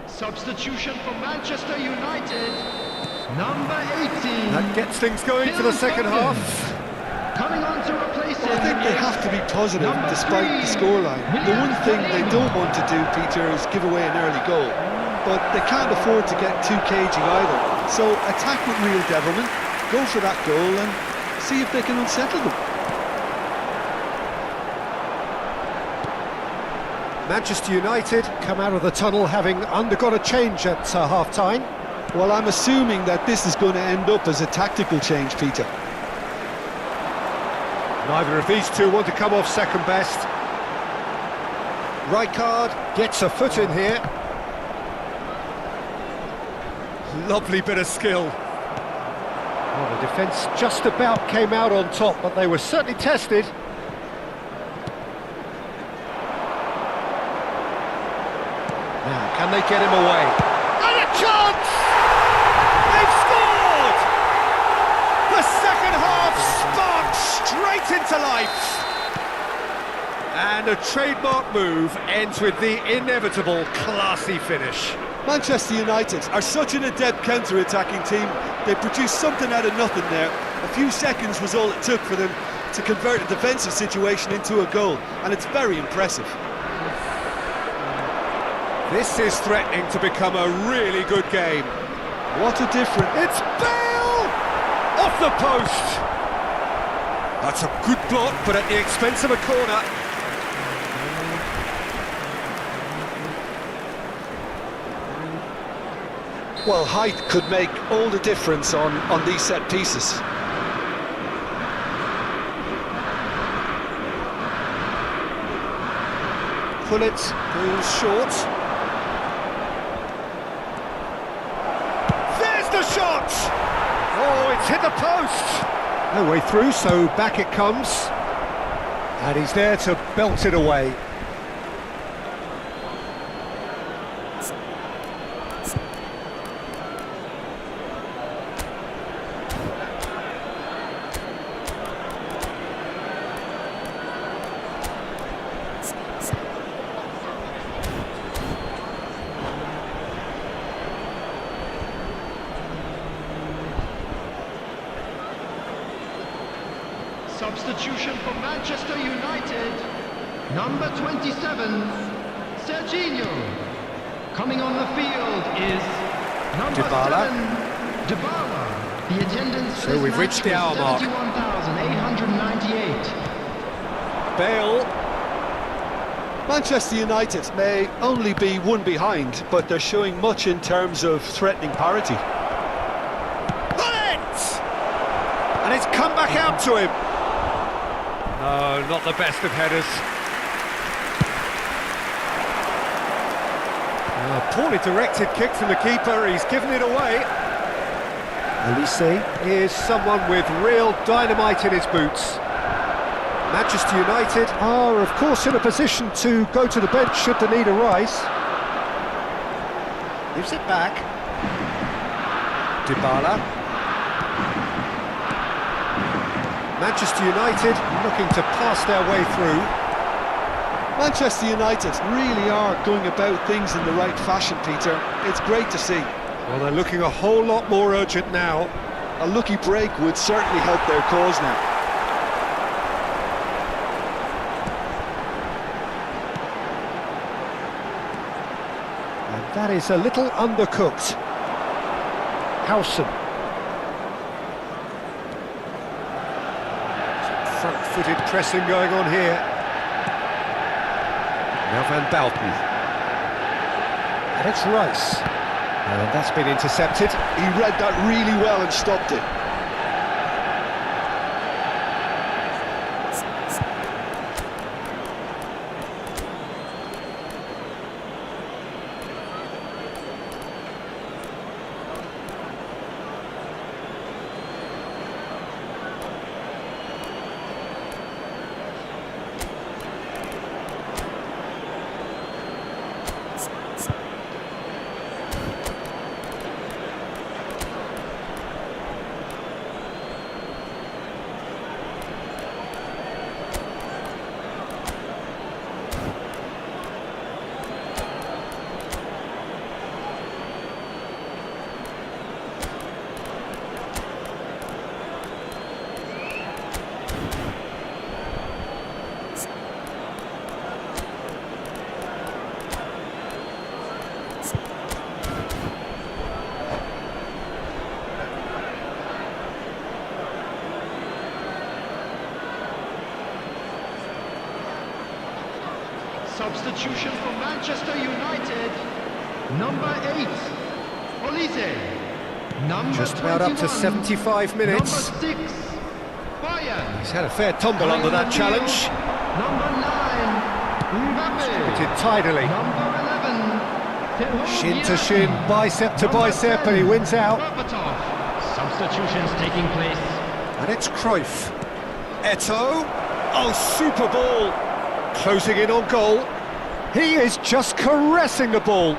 Substitution for Manchester United, number 18. That gets things going for the second half. Coming on to replace Well, I think they have to be positive despite the scoreline. The one thing they don't want to do, Peter, is give away an early goal. But they can't afford to get too cagey either. So attack with real devilment, go for that goal and see if they can unsettle them. Manchester United come out of the tunnel having undergone a change at half-time. Well, I'm assuming that this is going to end up as a tactical change, Peter. Neither of these two want to come off second best. Rijkaard gets a foot in here. Lovely bit of skill. Well, the defence just about came out on top, but they were certainly tested. Now, can they get him away? And a chance! They've scored! The second half sparks straight into life. And a trademark move ends with the inevitable classy finish. Manchester United are such an adept counter-attacking team. They produced something out of nothing there. A few seconds was all it took for them to convert a defensive situation into a goal, and it's very impressive. This is threatening to become a really good game. What a difference. It's Bale! Off the post! That's a good block, but at the expense of a corner. Well, height could make all the difference on these set pieces. Hullet goes short. There's the shot! Oh, it's hit the post! No way through, so back it comes. And he's there to belt it away. Substitution for Manchester United, number 27, Serginho. Coming on the field is number Dybala. 7, Dybala. The attendance for So this we've match reached the was hour mark. 71,898. Bale. Manchester United may only be one behind, but they're showing much in terms of threatening parity. Bullet! And it's come back out to him. No, not the best of headers. Poorly directed kick from the keeper, he's given it away. Elise is someone with real dynamite in his boots. Manchester United are, of course, in a position to go to the bench should the need arise. Gives it back. Dybala. Manchester United looking to pass their way through. Manchester United really are going about things in the right fashion, Peter. It's great to see. Well, they're looking a whole lot more urgent now. A lucky break would certainly help their cause now. And that is a little undercooked. Howson. Some front-footed pressing going on here. Now Van Bouten. And it's Rice. And that's been intercepted. He read that really well and stopped it. Substitution for Manchester United. Number 8, Olise. Number Just about up to 21, 75 minutes. Number 6, Bayern. He's had a fair tumble under that challenge. Number 9, Mbappe. Did tidily. Number 11, Shin to shin, bicep to bicep, and he wins out. Berbatov. Substitutions taking place. And it's Cruyff. Eto'o. Oh, super ball. Closing in on goal. He is just caressing the ball.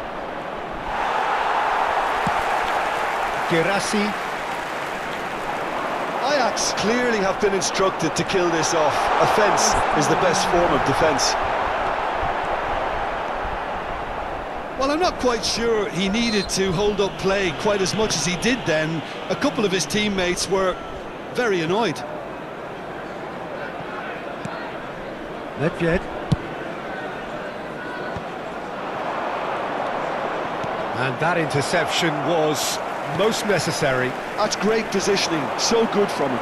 Girassi. Ajax clearly have been instructed to kill this off. Offence is the best form of defence. Well, I'm not quite sure he needed to hold up play quite as much as he did then. A couple of his teammates were very annoyed. Nedved. And that interception was most necessary. That's great positioning, so good from him.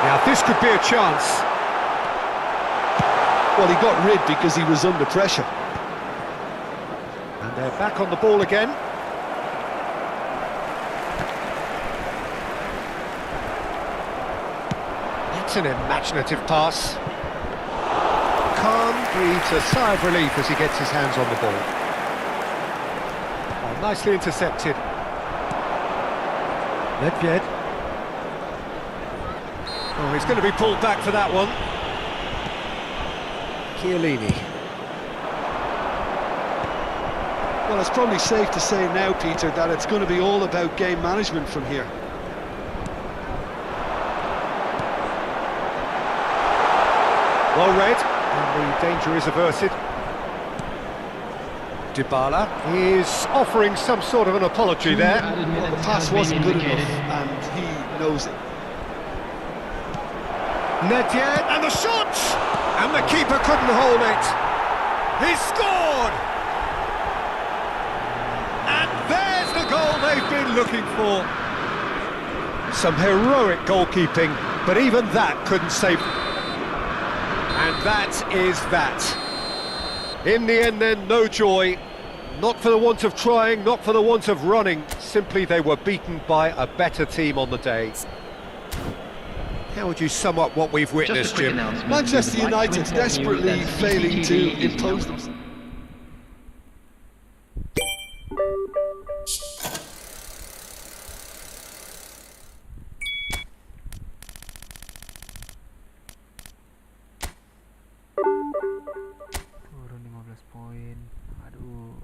Now this could be a chance. Well, he got rid because he was under pressure. And they're back on the ball again. That's an imaginative pass. Khan breathes a sigh of relief as he gets his hands on the ball. Oh, nicely intercepted. Nedved. Oh, he's going to be pulled back for that one. Chiellini. Well, it's probably safe to say now, Peter, that it's going to be all about game management from here. Well read, and the danger is averted. Dybala is offering some sort of an apology there. Well, the pass wasn't good enough, and he knows it. Nedved, and the shot! And the keeper couldn't hold it. He scored! And there's the goal they've been looking for. Some heroic goalkeeping, but even that couldn't save. And that is that. In the end then, no joy. Not for the want of trying, not for the want of running. Simply they were beaten by a better team on the day. How would you sum up what we've witnessed, Jim? Manchester United desperately failing to impose themselves. Turun 15 poin. Aduh.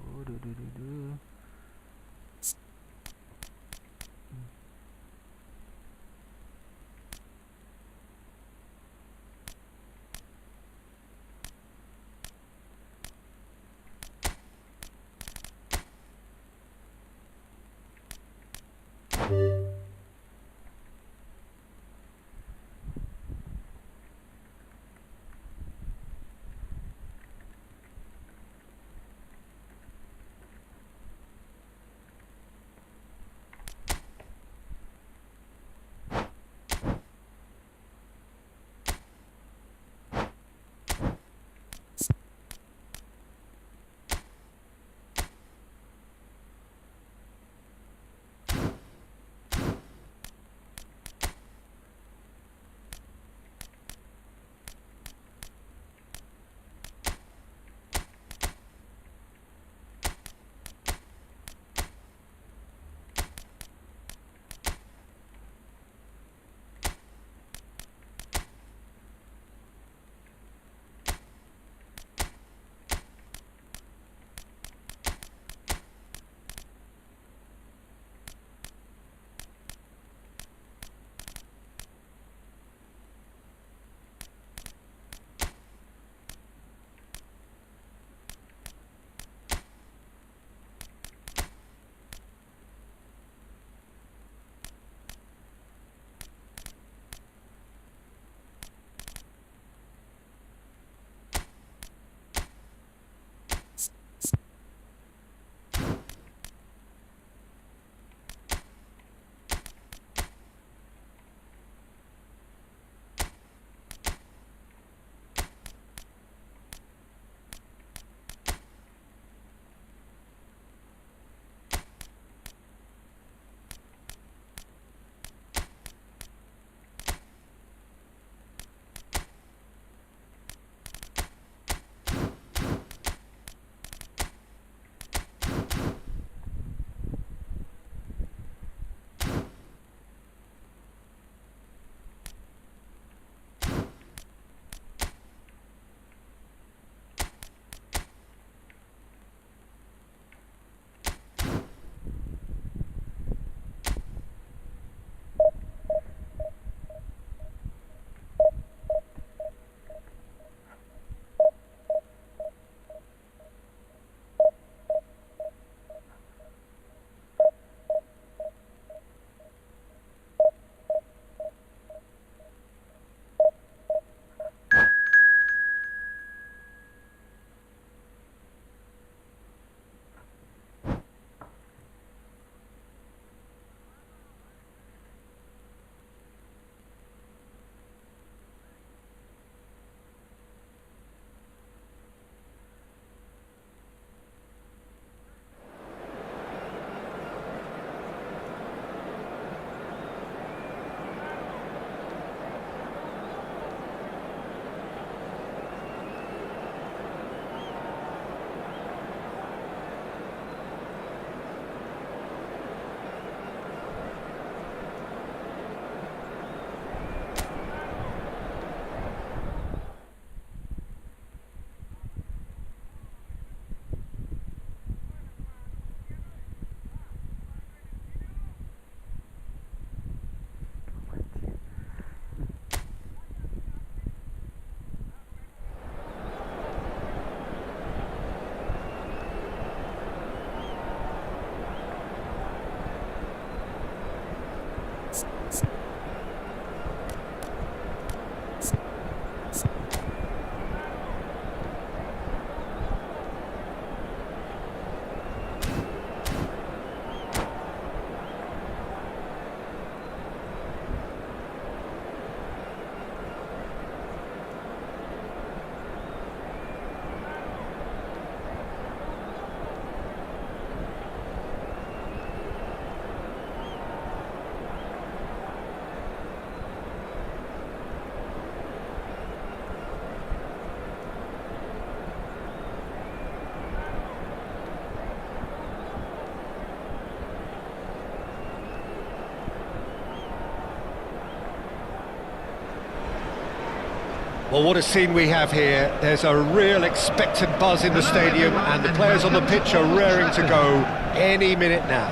Well, what a scene we have here. There's a real expectant buzz in the stadium, and the players on the pitch are raring to go any minute now.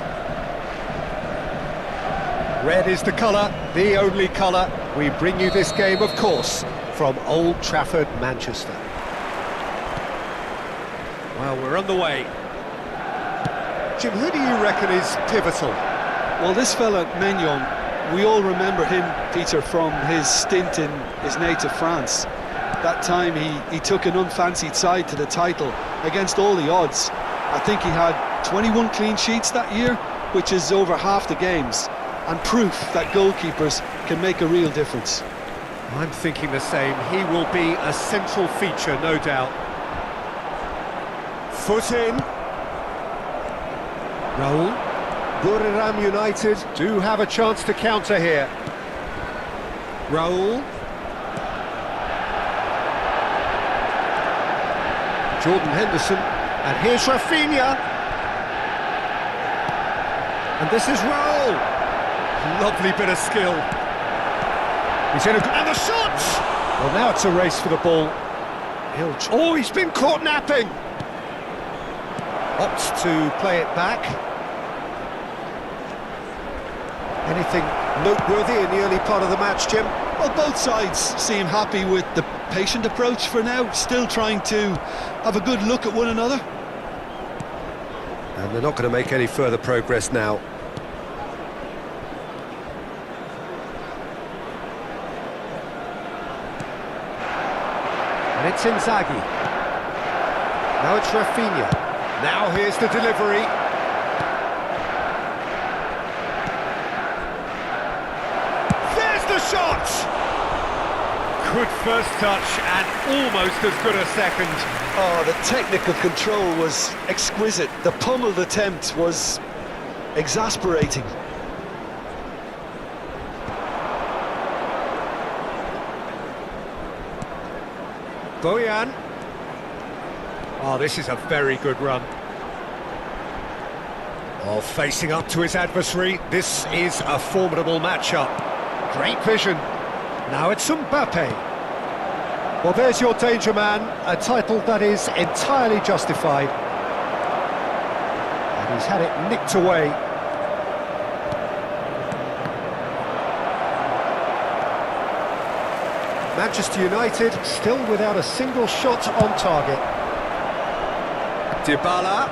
Red is the colour, the only colour. We bring you this game, of course, from Old Trafford, Manchester. Well, we're on the way. Jim, who do you reckon is pivotal? Well, this fella, Maignan, we all remember him, Peter, from his stint in his native France. That time he took an unfancied side to the title against all the odds. I think he had 21 clean sheets that year, which is over half the games, and proof that goalkeepers can make a real difference. I'm thinking the same. He will be a central feature, no doubt. Foot in. Raul. Buriram United do have a chance to counter here. Raul. Jordan Henderson. And here's Rafinha. And this is Raul. Lovely bit of skill. He's in and the shot! Well, now it's a race for the ball. Oh, he's been caught napping. Opts to play it back. Anything noteworthy in the early part of the match, Jim? Well, both sides seem happy with the patient approach for now, still trying to have a good look at one another. And they're not going to make any further progress now. And it's Inzaghi. Now it's Rafinha. Now here's the delivery. There's the shot! Good first touch and almost as good a second. Oh, the technical control was exquisite. The pummeled attempt was exasperating. Bojan. Oh, this is a very good run. Oh, facing up to his adversary. This is a formidable matchup. Great vision. Now it's Mbappe. Well, there's your danger man, a title that is entirely justified. And he's had it nicked away. Manchester United still without a single shot on target. Dybala.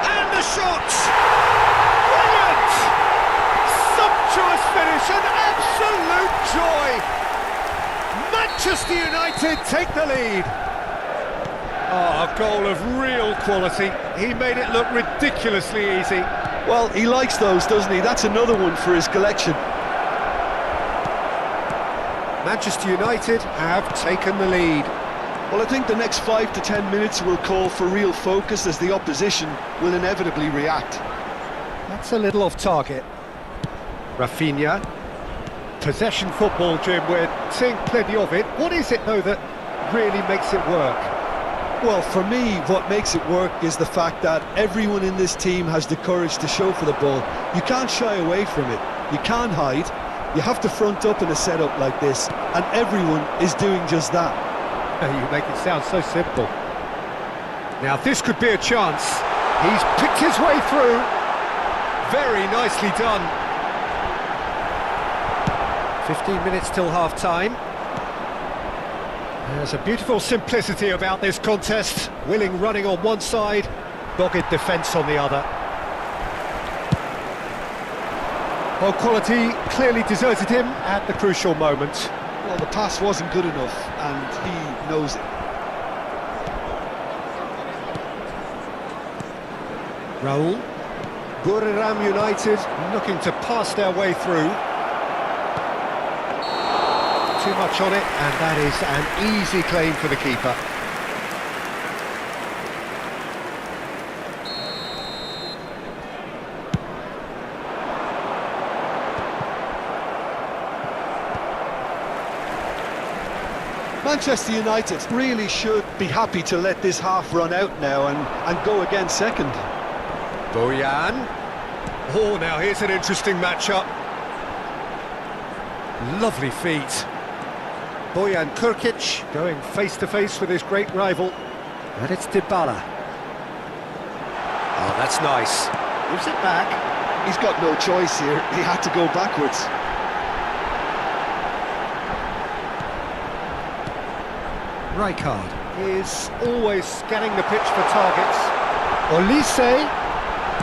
And the shot! Brilliant! Sumptuous finish, an absolute joy! Manchester United take the lead. Oh, a goal of real quality. He made it look ridiculously easy. Well, he likes those, doesn't he? That's another one for his collection. Manchester United have taken the lead. Well, I think the next 5 to 10 minutes will call for real focus as the opposition will inevitably react. That's a little off target. Rafinha. Possession football, Jim, we're seeing plenty of it. What is it, though, that really makes it work? Well, for me, what makes it work is the fact that everyone in this team has the courage to show for the ball. You can't shy away from it. You can't hide. You have to front up in a setup like this, and everyone is doing just that. You make it sound so simple. Now, this could be a chance. He's picked his way through. Very nicely done. 15 minutes till half-time. There's a beautiful simplicity about this contest. Willing running on one side, dogged defence on the other. Well, quality clearly deserted him at the crucial moment. Well, the pass wasn't good enough, and he knows it. Raul. Buriram United looking to pass their way through. Too much on it, and that is an easy claim for the keeper. Manchester United really should be happy to let this half run out now and go again second. Bojan. Oh, now here's an interesting matchup. Lovely feet. Bojan Kurkic going face-to-face with his great rival. And it's Dybala. Oh, that's nice. Gives it back. He's got no choice here. He had to go backwards. Rijkaard is always scanning the pitch for targets. Olise.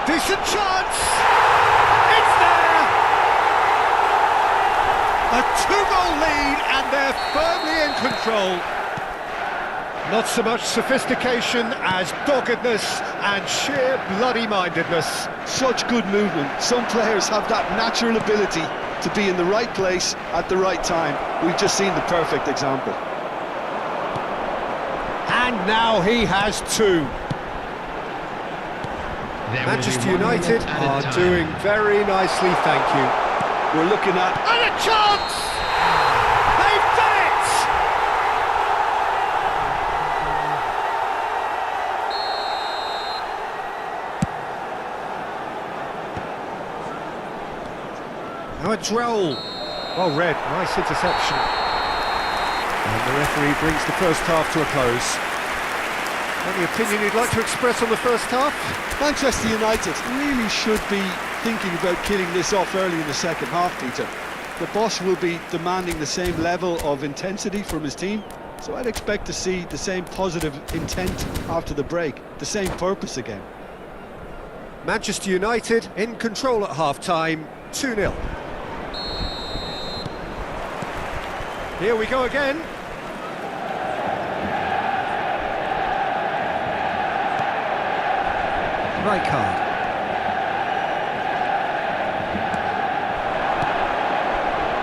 Decent chance! It's there! A two-goal lead and they're firmly in control. Not so much sophistication as doggedness and sheer bloody-mindedness. Such good movement. Some players have that natural ability to be in the right place at the right time. We've just seen the perfect example. And now he has two. There will Manchester be 1 minute United added are time. doing very nicely, thank you. We're looking at... And a chance! They've done it! Now a Droll. Well read, nice interception. And the referee brings the first half to a close. Any opinion you'd like to express on the first half? Manchester United really should be thinking about killing this off early in the second half, Peter. The boss will be demanding the same level of intensity from his team, so I'd expect to see the same positive intent after the break, the same purpose again. Manchester United in control at half-time, 2-0. Here we go again. Rijkaard.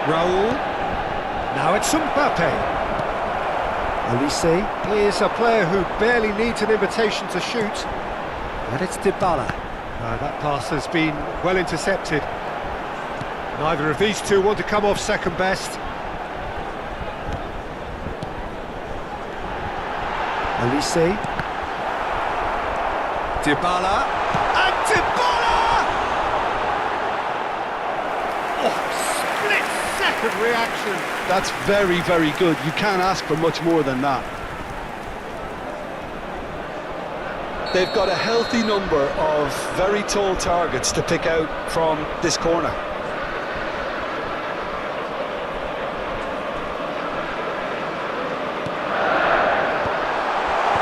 Raul. Now it's Mbappe. Olise is a player who barely needs an invitation to shoot. And it's Dybala. That pass has been well intercepted. Neither of these two want to come off second best. Olise. Dybala. And Dybala! Oh, split-second reaction. That's very, very good. You can't ask for much more than that. They've got a healthy number of very tall targets to pick out from this corner.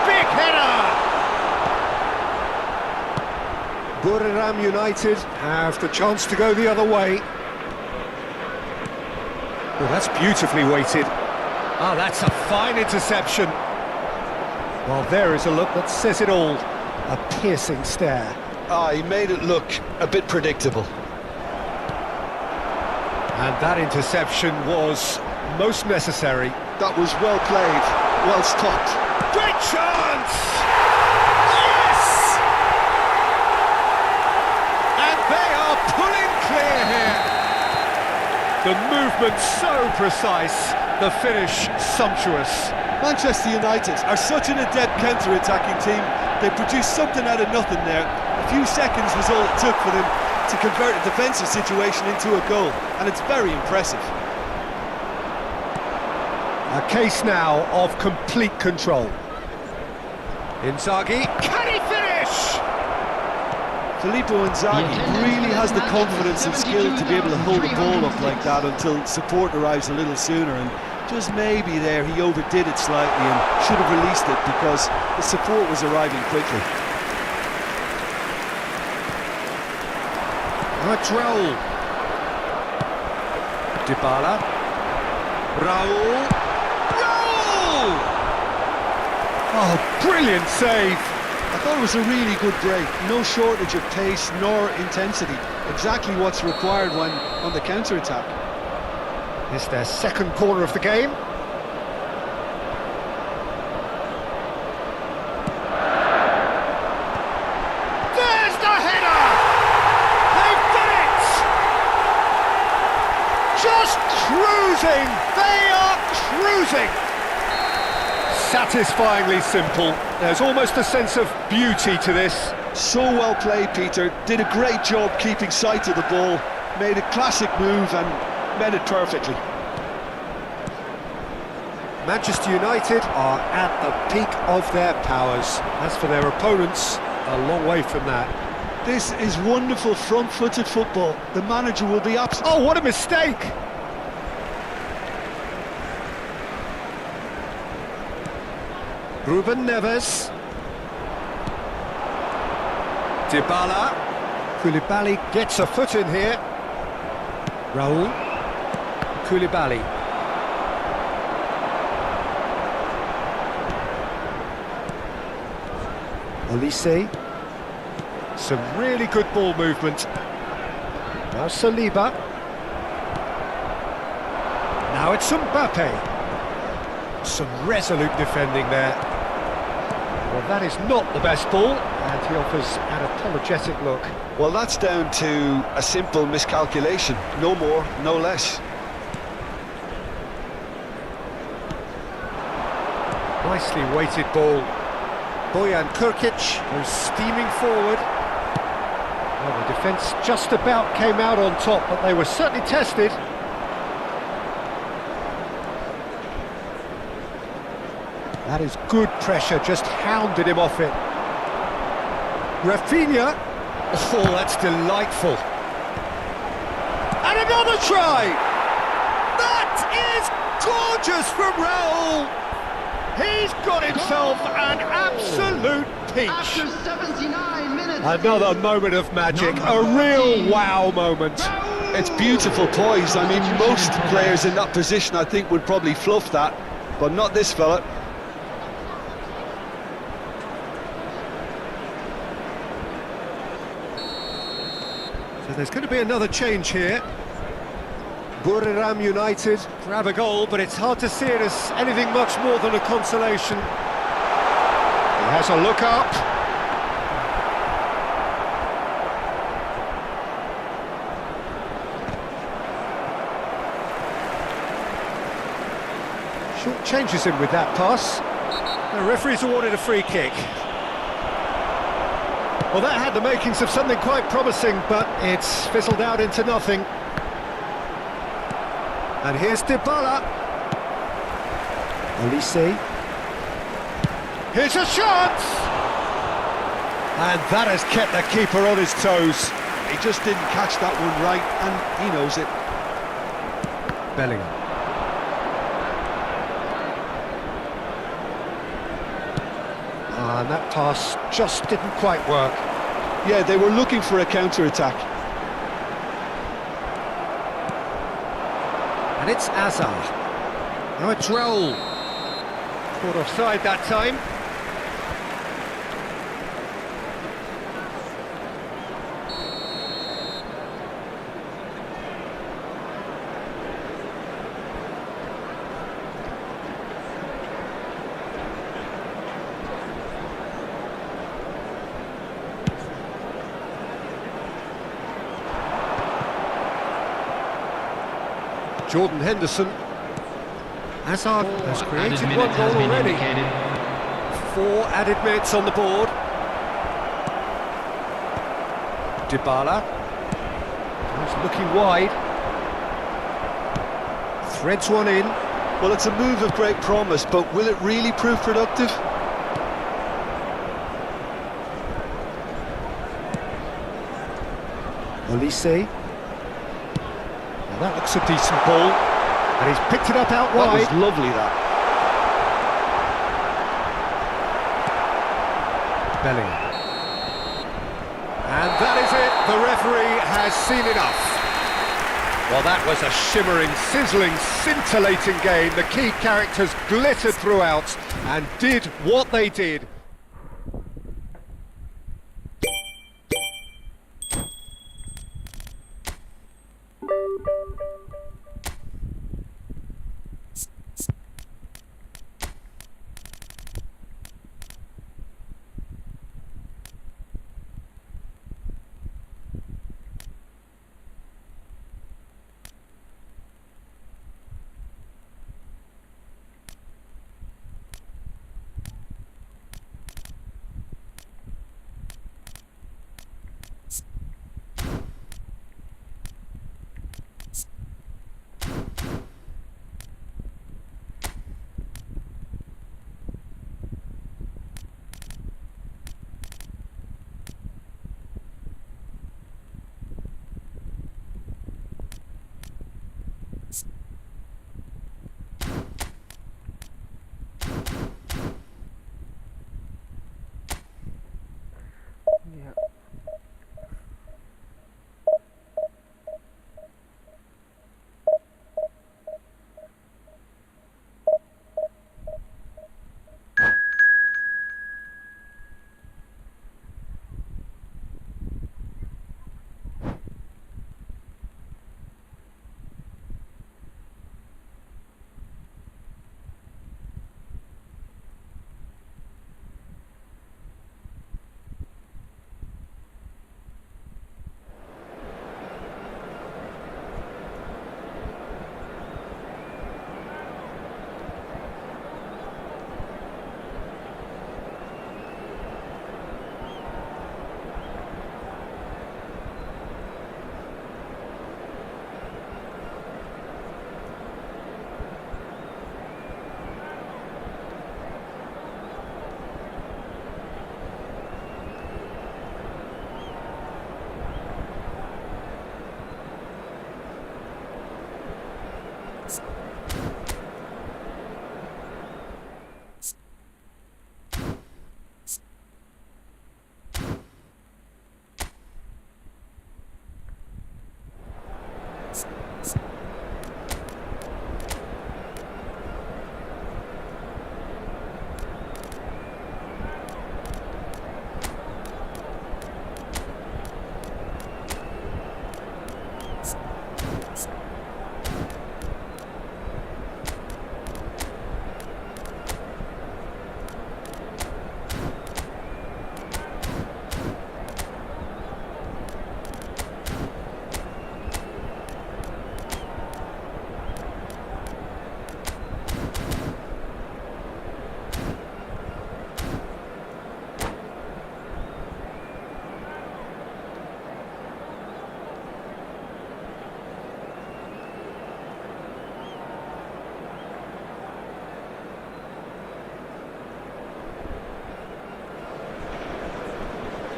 Big header! Buriram United have the chance to go the other way. Well, that's beautifully weighted. Oh, that's a fine interception. Well, there is a look that says it all. A piercing stare. He made it look a bit predictable. And that interception was most necessary. That was well played, well stopped. Great chance! Yes! And they are pulling clear here. The movement so precise, the finish sumptuous. Manchester United are such an adept counter-attacking team. They produced something out of nothing there. A few seconds was all it took for them to convert a defensive situation into a goal, and it's very impressive. A case now of complete control. Inzaghi, can he finish? Filippo Inzaghi really has the confidence and skill to be able to hold a ball up like that until support arrives a little sooner, and just maybe there he overdid it slightly and should have released it because the support was arriving quickly. Droll. Dybala. Raul. Raul! Oh, brilliant save! I thought it was a really good break. No shortage of pace nor intensity. Exactly what's required when on the counter-attack. It's their second corner of the game. There's the header! They've done it! Just cruising! They are cruising! Satisfyingly simple. There's almost a sense of beauty to this. So well played, Peter. Did a great job keeping sight of the ball. Made a classic move and met it perfectly. Manchester United are at the peak of their powers. As for their opponents, a long way from that. This is wonderful front-footed football. The manager will be Oh, what a mistake! Ruben Neves. Dybala. Koulibaly gets a foot in here. Raul. Koulibaly. Olise. Some really good ball movement. Now Saliba. Now it's Mbappe. Some resolute defending there. Well, that is not the best ball, and he offers an apologetic look. Well, that's down to a simple miscalculation. No more, no less. Nicely weighted ball. Bojan Kurkic goes steaming forward. Well, the defence just about came out on top, but they were certainly tested. That is good pressure, just hounded him off it. Rafinha. Oh, that's delightful. And another try! That is gorgeous from Raul! He's got himself an absolute peach. After 79 minutes. Another moment of magic, a real wow moment. It's beautiful poise. I mean, most players in that position, I think, would probably fluff that, but not this fella. So there's going to be another change here. Buriram United grab a goal, but it's hard to see it as anything much more than a consolation. He has a look up. Short changes him with that pass. The referee's awarded a free kick. Well, that had the makings of something quite promising, but it's fizzled out into nothing. And here's Dybala. Olise. Here's a shot! And that has kept the keeper on his toes. He just didn't catch that one right, and he knows it. Bellingham. And that pass just didn't quite work. Yeah, they were looking for a counter-attack. And it's Azar. Now it's Raul. Caught offside that time. Jordan Henderson. Hazard has created one goal already. 4 added minutes on the board. Dybala. He's looking wide. Threads one in. Well, it's a move of great promise, but will it really prove productive? Olise. Now that looks a decent ball. And he's picked it up out wide. That was lovely, that. Bellingham. And that is it. The referee has seen enough. Well, that was a shimmering, sizzling, scintillating game. The key characters glittered throughout and did what they did.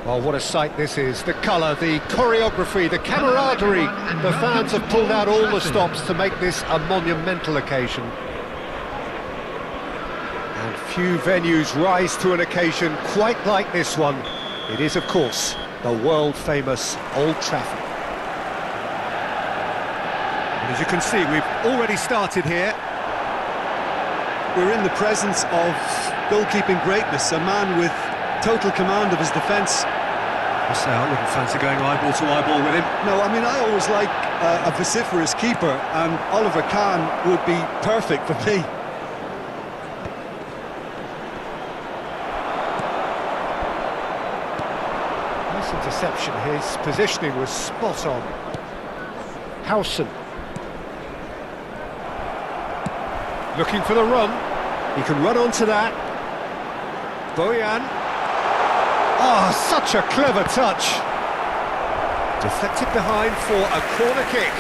Well, what a sight this is. The colour, the choreography, the camaraderie. The fans have pulled out all the stops to make this a monumental occasion. And few venues rise to an occasion quite like this one. It is, of course, the world-famous Old Trafford. And as you can see, we've already started here. We're in the presence of goalkeeping greatness, a man with total command of his defence. I say, I wouldn't fancy going eyeball to eyeball with him. No, I mean, I always like a vociferous keeper, and Oliver Kahn would be perfect for me. Nice interception. His positioning was spot on. Howson. Looking for the run. He can run onto that. Bojan. Oh, such a clever touch. Deflected behind for a corner kick.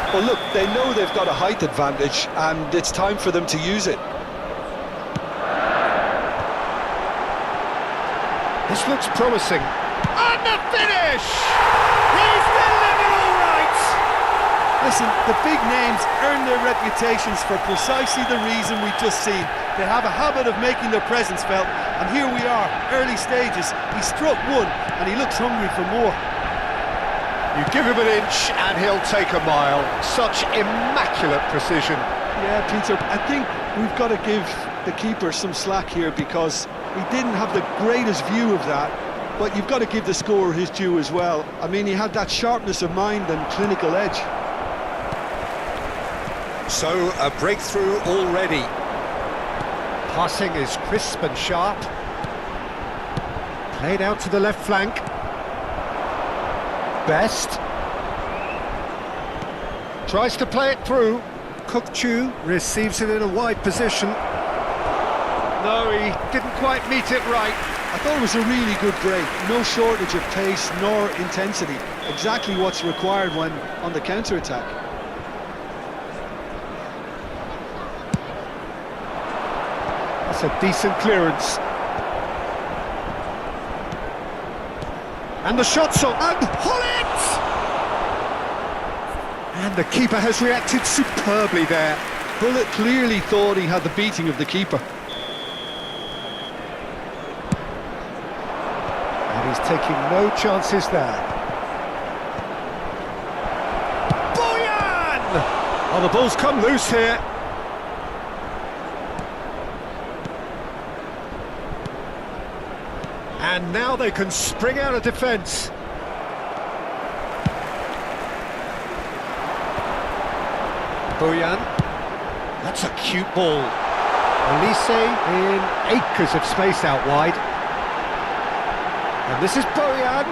Well, look, they know they've got a height advantage, and it's time for them to use it. This looks promising. And the finish! He's delivered all right! Listen, the big names earn their reputations for precisely the reason we've just seen. They have a habit of making their presence felt, and here we are, early stages. He struck one, and he looks hungry for more. You give him an inch, and he'll take a mile. Such immaculate precision. Yeah, Peter, I think we've got to give the keeper some slack here, because he didn't have the greatest view of that, but you've got to give the scorer his due as well. I mean, he had that sharpness of mind and clinical edge. So, a breakthrough already. Passing is crisp and sharp. Played out to the left flank. Best. Tries to play it through. Kukçu receives it in a wide position. No, he didn't quite meet it right. I thought it was a really good break. No shortage of pace nor intensity. Exactly what's required when on the counter-attack. That's a decent clearance. And the shot's on, and Hullet! And the keeper has reacted superbly there. Bullet clearly thought he had the beating of the keeper. And he's taking no chances there. Bojan! Oh, the ball's come loose here. And now they can spring out of defence. Bojan. That's a cute ball. Elise in acres of space out wide. And this is Bojan.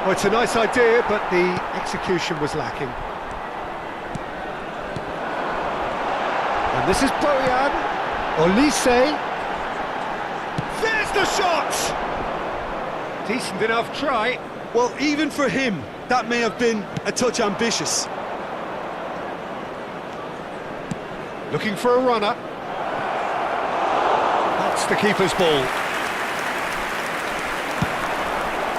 Well, it's a nice idea, but the execution was lacking. And this is Bojan. Elise. There's the shot! Decent enough try. Well, even for him, that may have been a touch ambitious. Looking for a runner. That's the keeper's ball.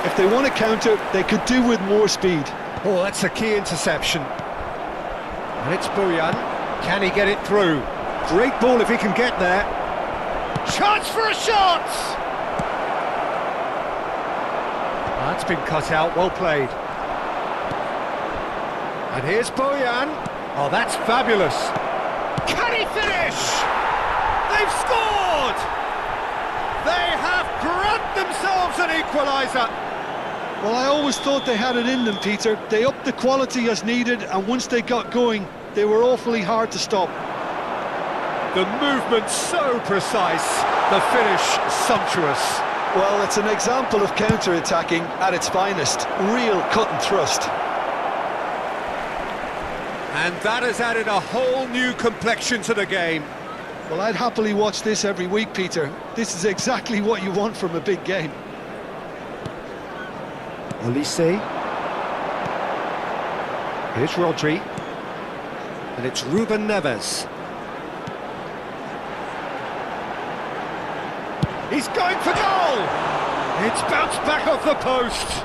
If they want to counter, they could do with more speed. Oh, that's a key interception. And it's Bojan. Can he get it through? Great ball if he can get there. Chance for a shot! That's been cut out, well played. And here's Bojan. Oh, that's fabulous. Can he finish? They've scored! They have grabbed themselves an equaliser. Well, I always thought they had it in them, Peter. They upped the quality as needed, and once they got going, they were awfully hard to stop. The movement so precise, the finish sumptuous. Well, it's an example of counter-attacking at its finest. Real cut and thrust. And that has added a whole new complexion to the game. Well, I'd happily watch this every week, Peter. This is exactly what you want from a big game. Olise. Here's Rodri. And it's Ruben Neves. He's going for goal! It's bounced back off the post.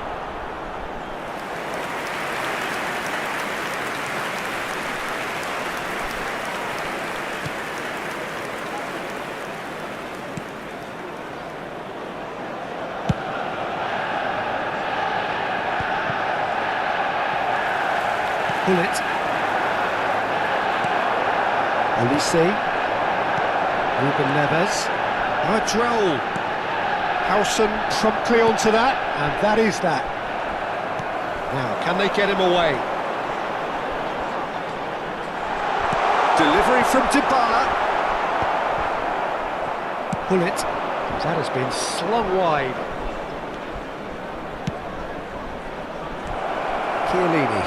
Pull it. Olise. Ruben Neves. Joel. Howson promptly onto that, and that is that. Now, can they get him away? Delivery from Dybala. Pull it. That has been slung wide. Chiellini.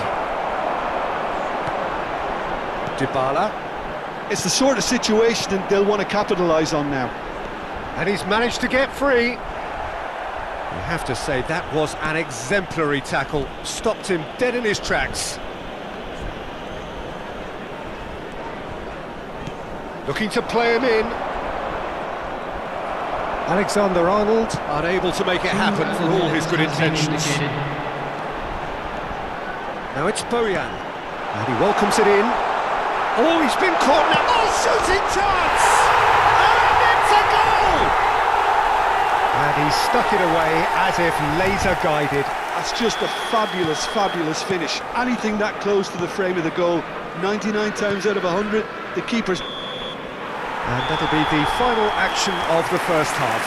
Dybala. It's the sort of situation that they'll want to capitalise on now. And he's managed to get free. You have to say that was an exemplary tackle. Stopped him dead in his tracks. Looking to play him in. Alexander-Arnold unable to make it happen for all his good intentions. Now it's Bojan. And he welcomes it in. Oh, he's been caught now. Oh, shooting chance! And it's a goal! And he stuck it away as if laser guided. That's just a fabulous, fabulous finish. Anything that close to the frame of the goal, 99 times out of 100, the keeper's... And that'll be the final action of the first half.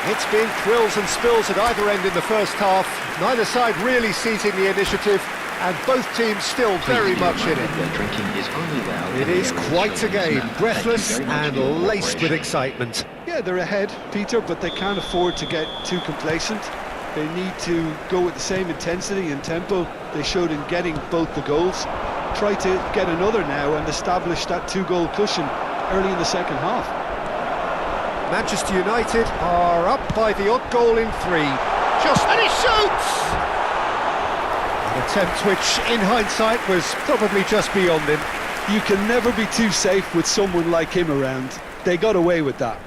It's been thrills and spills at either end in the first half. Neither side really seizing the initiative, and both teams still very much in it. It is quite a game, breathless and laced with excitement. Yeah, they're ahead, Peter, but they can't afford to get too complacent. They need to go with the same intensity and tempo they showed in getting both the goals. Try to get another now and establish that two-goal cushion early in the second half. Manchester United are up by the odd goal in 3. And he shoots! An attempt which, in hindsight, was probably just beyond him. You can never be too safe with someone like him around. They got away with that.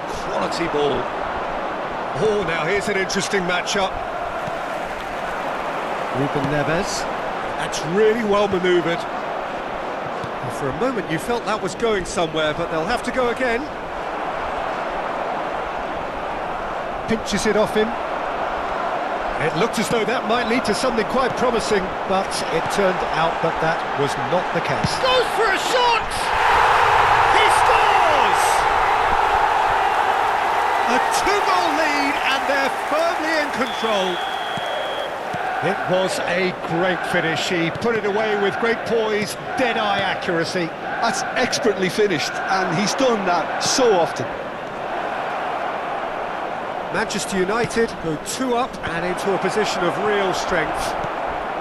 Quality ball. Oh, now here's an interesting matchup. Ruben Neves. That's really well manoeuvred. For a moment you felt that was going somewhere, but they'll have to go again. Pinches it off him. It looked as though that might lead to something quite promising, but it turned out that that was not the case. Goes for a shot! He scores! A 2-goal lead, and they're firmly in control. It was a great finish. He put it away with great poise, dead-eye accuracy. That's expertly finished, and he's done that so often. Manchester United go 2 up and into a position of real strength.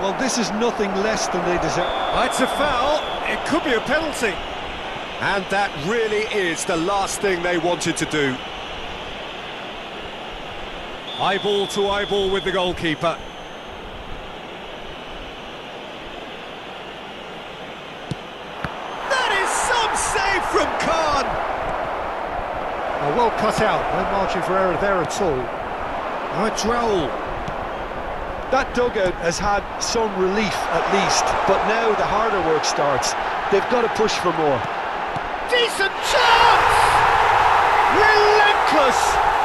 Well, this is nothing less than they deserve. It's a foul. It could be a penalty. And that really is the last thing they wanted to do. Eyeball to eyeball with the goalkeeper. That is some save from Khan. well cut out, no margin for error there at all. Now it's Raul. That dugout has had some relief at least, but now the harder work starts. They've got to push for more. Decent chance! Relentless!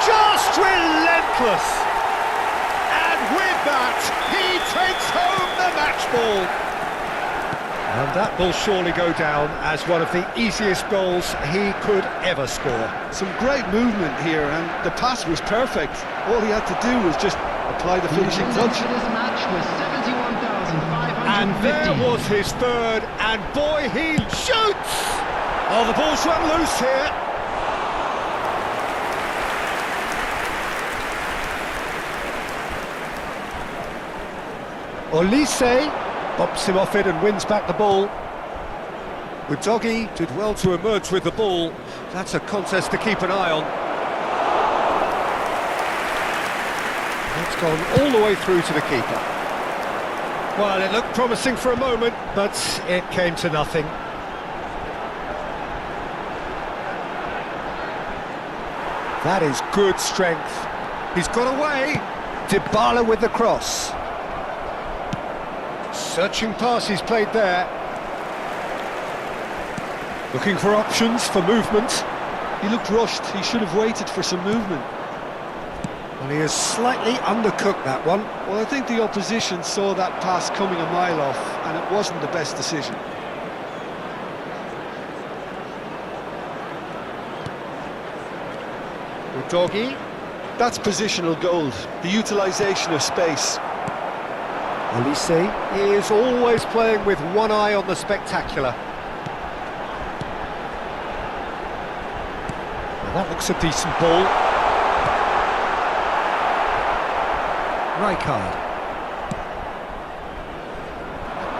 Just relentless! And with that, he takes home the match ball. And that will surely go down as one of the easiest goals he could ever score. Some great movement here, and the pass was perfect. All he had to do was just apply the finishing touch. For this match was 71,550. And there was his third, and boy, he shoots! Oh, the ball's run loose here. Olise bops him off it and wins back the ball. Udogie did well to emerge with the ball. That's a contest to keep an eye on. It's gone all the way through to the keeper. Well, it looked promising for a moment, but it came to nothing. That is good strength. He's got away. Dybala with the cross. Searching pass he's played there. Looking for options for movement. He looked rushed. He should have waited for some movement. Well, he has slightly undercooked that one. Well, I think the opposition saw that pass coming a mile off, and it wasn't the best decision. Udogie. That's positional gold, the utilisation of space. Olise is always playing with one eye on the spectacular. Well, that looks a decent ball. Rijkaard.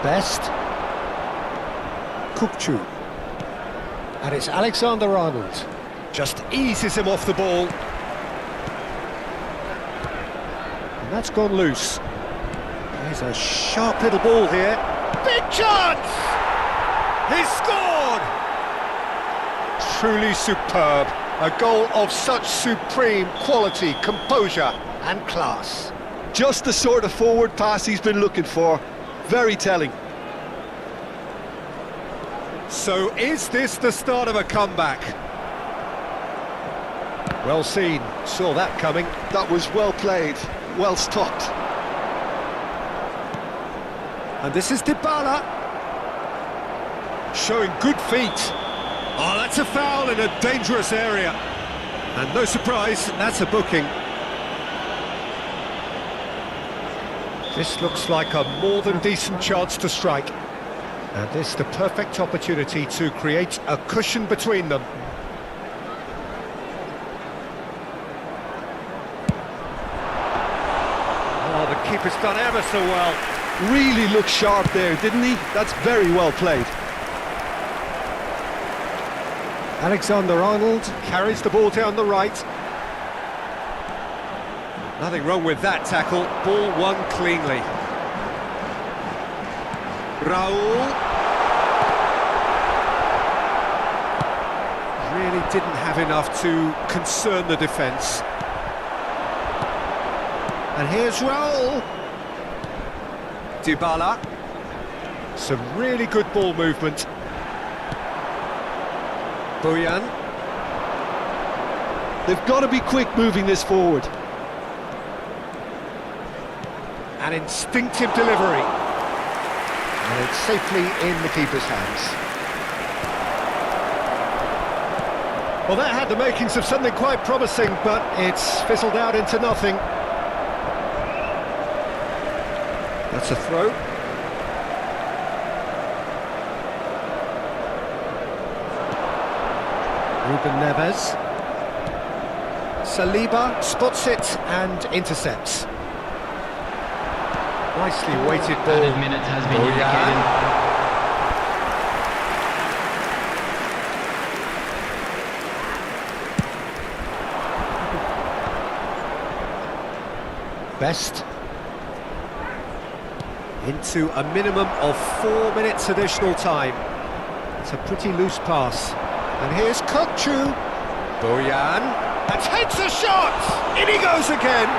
Best. Kukçu. And it's Alexander-Arnold. Just eases him off the ball. And that's gone loose. There's a sharp little ball here. Big chance! He's scored! Truly superb. A goal of such supreme quality, composure and class. Just the sort of forward pass he's been looking for. Very telling. So is this the start of a comeback? Well seen, saw that coming. That was well played, well stopped. And this is Dybala. Showing good feet. Oh, that's a foul in a dangerous area. And no surprise, that's a booking. This looks like a more than decent chance to strike. And this the perfect opportunity to create a cushion between them. Oh, the keeper's done ever so well. Really looked sharp there, didn't he? That's very well played. Alexander-Arnold carries the ball down the right. Nothing wrong with that tackle. Ball won cleanly. Raul. Really didn't have enough to concern the defence. And here's Raul. Dybala. Some really good ball movement. Bojan. They've got to be quick moving this forward. An instinctive delivery. And it's safely in the keeper's hands. Well, that had the makings of something quite promising, but it's fizzled out into nothing. That's a throw. Ruben Neves. Saliba spots it and intercepts. Nicely weighted ball. Added minute has been indicated. Best. Into a minimum of 4 minutes additional time. It's a pretty loose pass. And here's Kukçu. Bojan, and takes a shot! In he goes again!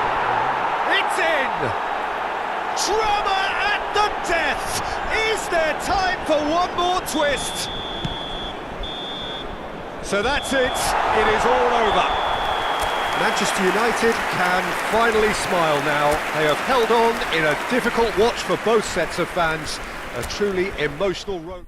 It's in! Drama at the death! Is there time for one more twist? So that's it, it is all over. Manchester United can finally smile now. They have held on in a difficult watch for both sets of fans. A truly emotional road.